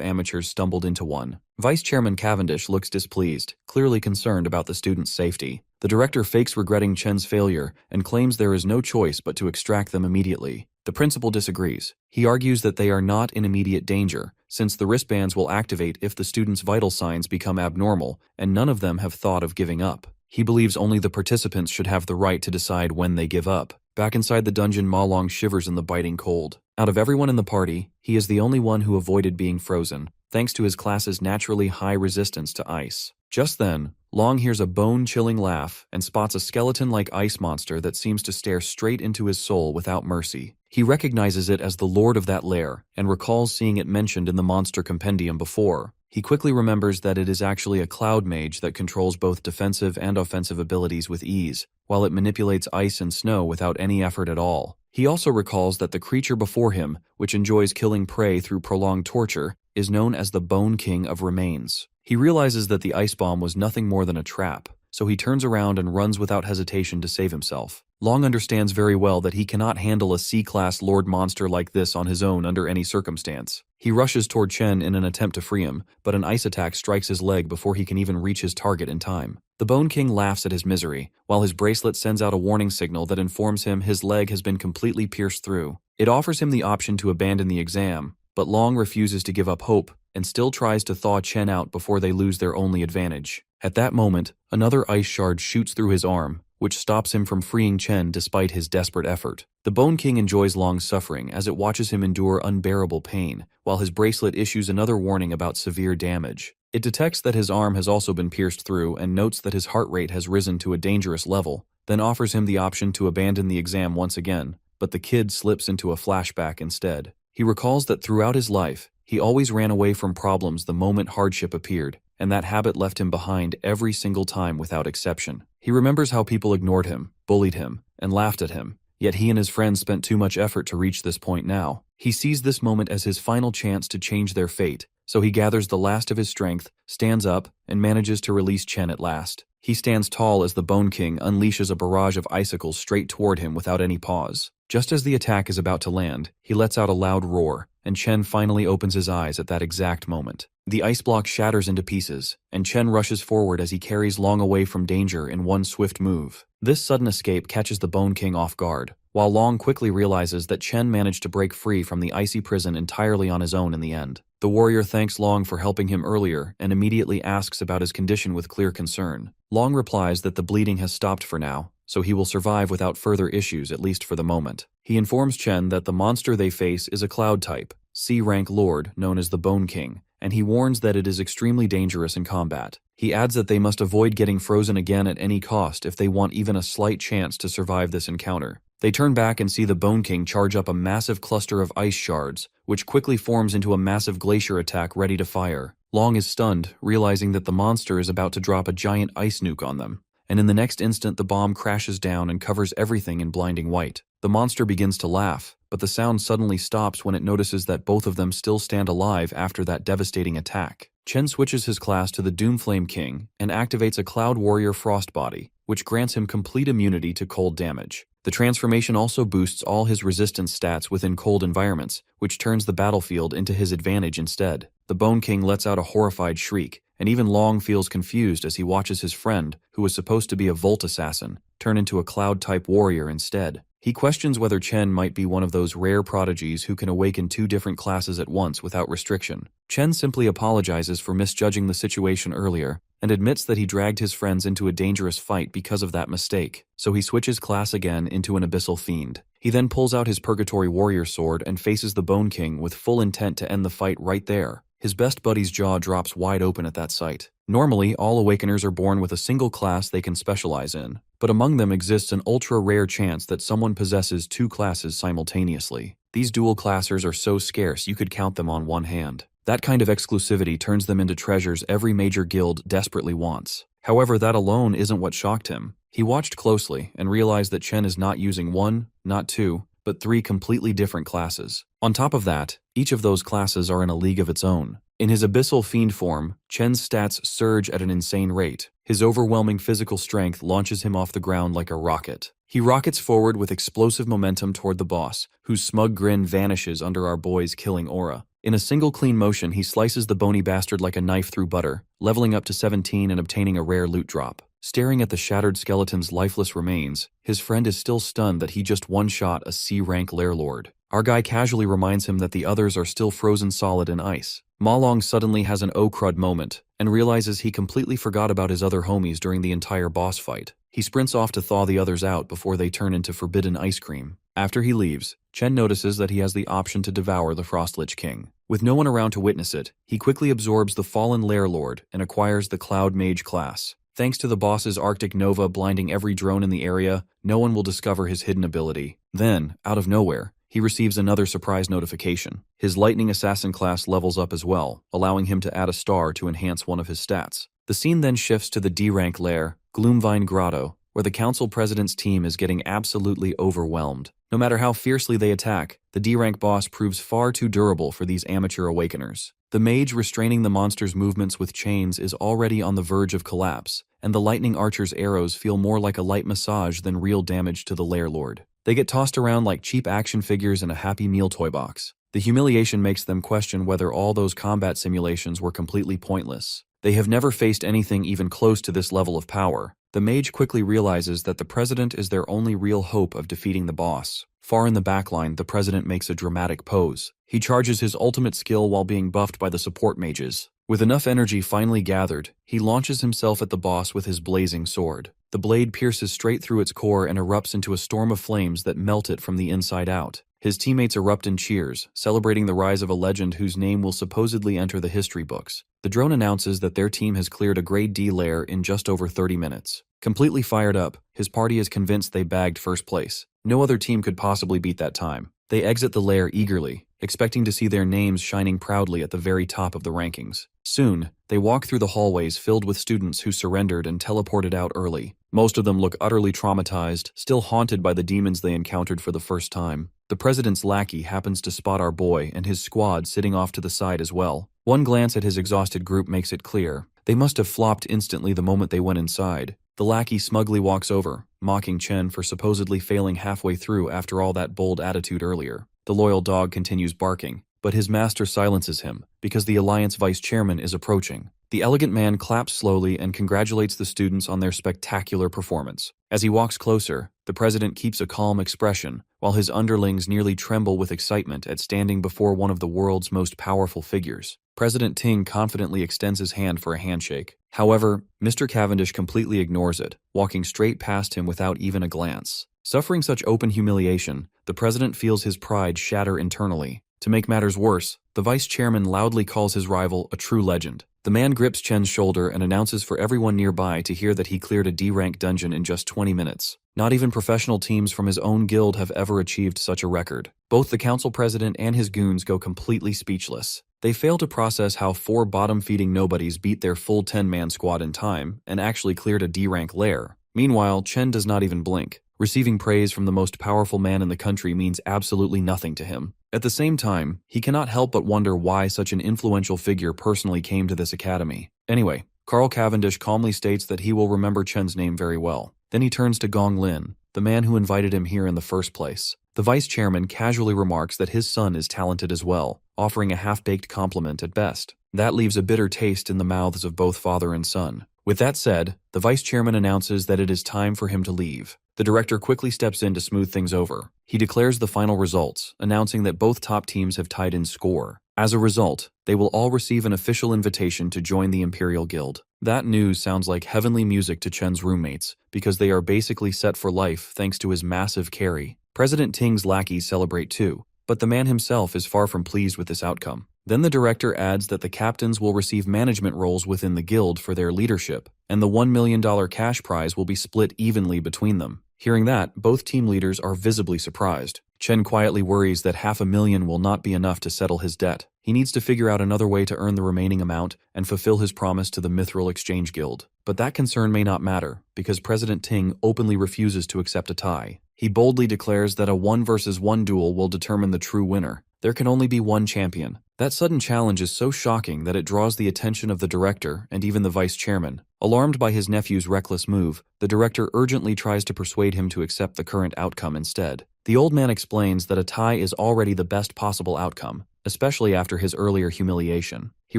Speaker 1: amateurs stumbled into one. Vice Chairman Cavendish looks displeased, clearly concerned about the students' safety. The director fakes regretting Chen's failure and claims there is no choice but to extract them immediately. The principal disagrees. He argues that they are not in immediate danger, since the wristbands will activate if the students' vital signs become abnormal, and none of them have thought of giving up. He believes only the participants should have the right to decide when they give up. Back inside the dungeon, Ma Long shivers in the biting cold. Out of everyone in the party, he is the only one who avoided being frozen, thanks to his class's naturally high resistance to ice. Just then, Long hears a bone-chilling laugh and spots a skeleton-like ice monster that seems to stare straight into his soul without mercy. He recognizes it as the lord of that lair and recalls seeing it mentioned in the monster compendium before. He quickly remembers that it is actually a cloud mage that controls both defensive and offensive abilities with ease, while it manipulates ice and snow without any effort at all. He also recalls that the creature before him, which enjoys killing prey through prolonged torture, is known as the Bone King of Remains. He realizes that the ice bomb was nothing more than a trap, so he turns around and runs without hesitation to save himself. Long understands very well that he cannot handle a C-class lord monster like this on his own under any circumstance. He rushes toward Chen in an attempt to free him, but an ice attack strikes his leg before he can even reach his target in time. The Bone King laughs at his misery, while his bracelet sends out a warning signal that informs him his leg has been completely pierced through. It offers him the option to abandon the exam, but Long refuses to give up hope and still tries to thaw Chen out before they lose their only advantage. At that moment, another ice shard shoots through his arm, which stops him from freeing Chen despite his desperate effort. The Bone King enjoys Long's suffering as it watches him endure unbearable pain, while his bracelet issues another warning about severe damage. It detects that his arm has also been pierced through and notes that his heart rate has risen to a dangerous level, then offers him the option to abandon the exam once again, but the kid slips into a flashback instead. He recalls that throughout his life, he always ran away from problems the moment hardship appeared, and that habit left him behind every single time without exception. He remembers how people ignored him, bullied him, and laughed at him, yet he and his friends spent too much effort to reach this point now. He sees this moment as his final chance to change their fate, so he gathers the last of his strength, stands up, and manages to release Chen at last. He stands tall as the Bone King unleashes a barrage of icicles straight toward him without any pause. Just as the attack is about to land, he lets out a loud roar, and Chen finally opens his eyes at that exact moment. The ice block shatters into pieces, and Chen rushes forward as he carries Long away from danger in one swift move. This sudden escape catches the Bone King off guard, while Long quickly realizes that Chen managed to break free from the icy prison entirely on his own in the end. The warrior thanks Long for helping him earlier and immediately asks about his condition with clear concern. Long replies that the bleeding has stopped for now, so he will survive without further issues at least for the moment. He informs Chen that the monster they face is a cloud type, C-rank lord known as the Bone King, and he warns that it is extremely dangerous in combat. He adds that they must avoid getting frozen again at any cost if they want even a slight chance to survive this encounter. They turn back and see the Bone King charge up a massive cluster of ice shards, which quickly forms into a massive glacier attack ready to fire. Long is stunned, realizing that the monster is about to drop a giant ice nuke on them, and in the next instant the bomb crashes down and covers everything in blinding white. The monster begins to laugh, but the sound suddenly stops when it notices that both of them still stand alive after that devastating attack. Chen switches his class to the Doomflame King and activates a Cloud Warrior Frost Body, which grants him complete immunity to cold damage. The transformation also boosts all his resistance stats within cold environments, which turns the battlefield into his advantage instead. The Bone King lets out a horrified shriek, and even Long feels confused as he watches his friend, who was supposed to be a Volt Assassin, turn into a Cloud-type warrior instead. He questions whether Chen might be one of those rare prodigies who can awaken 2 different classes at once without restriction. Chen simply apologizes for misjudging the situation earlier and admits that he dragged his friends into a dangerous fight because of that mistake, so he switches class again into an abyssal fiend. He then pulls out his Purgatory Warrior sword and faces the Bone King with full intent to end the fight right there. His best buddy's jaw drops wide open at that sight. Normally, all Awakeners are born with a single class they can specialize in, but among them exists an ultra-rare chance that someone possesses 2 classes simultaneously. These dual classers are so scarce you could count them on one hand. That kind of exclusivity turns them into treasures every major guild desperately wants. However, that alone isn't what shocked him. He watched closely and realized that Chen is not using 1, not 2, but 3 completely different classes. On top of that, each of those classes are in a league of its own. In his abyssal fiend form, Chen's stats surge at an insane rate. His overwhelming physical strength launches him off the ground like a rocket. He rockets forward with explosive momentum toward the boss, whose smug grin vanishes under our boy's killing aura. In a single clean motion, he slices the bony bastard like a knife through butter, leveling up to 17 and obtaining a rare loot drop. Staring at the shattered skeleton's lifeless remains, his friend is still stunned that he just one-shot a C-rank lair lord. Our guy casually reminds him that the others are still frozen solid in ice. Ma Long suddenly has an oh crud moment and realizes he completely forgot about his other homies during the entire boss fight. He sprints off to thaw the others out before they turn into forbidden ice cream. After he leaves, Chen notices that he has the option to devour the Frostlich King. With no one around to witness it, he quickly absorbs the fallen lair lord and acquires the Cloud Mage class. Thanks to the boss's Arctic Nova blinding every drone in the area, no one will discover his hidden ability. Then, out of nowhere, he receives another surprise notification. His Lightning Assassin class levels up as well, allowing him to add a star to enhance one of his stats. The scene then shifts to the D-rank lair, Gloomvine Grotto, where the council president's team is getting absolutely overwhelmed. No matter how fiercely they attack, the D-rank boss proves far too durable for these amateur awakeners. The mage restraining the monster's movements with chains is already on the verge of collapse, and the lightning archer's arrows feel more like a light massage than real damage to the lair lord. They get tossed around like cheap action figures in a Happy Meal toy box. The humiliation makes them question whether all those combat simulations were completely pointless. They have never faced anything even close to this level of power. The mage quickly realizes that the president is their only real hope of defeating the boss. Far in the backline, the president makes a dramatic pose. He charges his ultimate skill while being buffed by the support mages. With enough energy finally gathered, he launches himself at the boss with his blazing sword. The blade pierces straight through its core and erupts into a storm of flames that melt it from the inside out. His teammates erupt in cheers, celebrating the rise of a legend whose name will supposedly enter the history books. The drone announces that their team has cleared a grade D lair in just over 30 minutes. Completely fired up, his party is convinced they bagged first place. No other team could possibly beat that time. They exit the lair eagerly, expecting to see their names shining proudly at the very top of the rankings. Soon, they walk through the hallways filled with students who surrendered and teleported out early. Most of them look utterly traumatized, still haunted by the demons they encountered for the first time. The president's lackey happens to spot our boy and his squad sitting off to the side as well. One glance at his exhausted group makes it clear. They must have flopped instantly the moment they went inside. The lackey smugly walks over, mocking Chen for supposedly failing halfway through after all that bold attitude earlier. The loyal dog continues barking, but his master silences him, because the Alliance vice chairman is approaching. The elegant man claps slowly and congratulates the students on their spectacular performance. As he walks closer, the president keeps a calm expression, while his underlings nearly tremble with excitement at standing before one of the world's most powerful figures. President Ting confidently extends his hand for a handshake. However, Mr. Cavendish completely ignores it, walking straight past him without even a glance. Suffering such open humiliation, the president feels his pride shatter internally. To make matters worse, the vice chairman loudly calls his rival a true legend. The man grips Chen's shoulder and announces for everyone nearby to hear that he cleared a D-rank dungeon in just 20 minutes. Not even professional teams from his own guild have ever achieved such a record. Both the council president and his goons go completely speechless. They fail to process how 4 bottom-feeding nobodies beat their full 10-man squad in time and actually cleared a D-rank lair. Meanwhile, Chen does not even blink. Receiving praise from the most powerful man in the country means absolutely nothing to him. At the same time, he cannot help but wonder why such an influential figure personally came to this academy. Anyway, Carl Cavendish calmly states that he will remember Chen's name very well. Then he turns to Gong Lin, the man who invited him here in the first place. The vice chairman casually remarks that his son is talented as well, offering a half-baked compliment at best. That leaves a bitter taste in the mouths of both father and son. With that said, the vice chairman announces that it is time for him to leave. The director quickly steps in to smooth things over. He declares the final results, announcing that both top teams have tied in score. As a result, they will all receive an official invitation to join the Imperial Guild. That news sounds like heavenly music to Chen's roommates, because they are basically set for life thanks to his massive carry. President Ting's lackeys celebrate too, but the man himself is far from pleased with this outcome. Then the director adds that the captains will receive management roles within the guild for their leadership, and the $1 million cash prize will be split evenly between them. Hearing that, both team leaders are visibly surprised. Chen quietly worries that $500,000 will not be enough to settle his debt. He needs to figure out another way to earn the remaining amount and fulfill his promise to the Mithril Exchange Guild. But that concern may not matter, because President Ting openly refuses to accept a tie. He boldly declares that a 1-versus-1 duel will determine the true winner. There can only be one champion. That sudden challenge is so shocking that it draws the attention of the director and even the vice chairman. Alarmed by his nephew's reckless move, the director urgently tries to persuade him to accept the current outcome instead. The old man explains that a tie is already the best possible outcome, especially after his earlier humiliation. He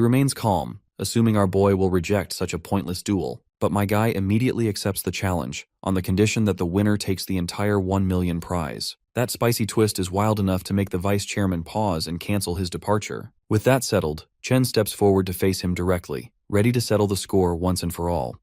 Speaker 1: remains calm, assuming our boy will reject such a pointless duel. But my guy immediately accepts the challenge, on the condition that the winner takes the entire $1 million prize. That spicy twist is wild enough to make the vice chairman pause and cancel his departure. With that settled, Chen steps forward to face him directly, ready to settle the score once and for all.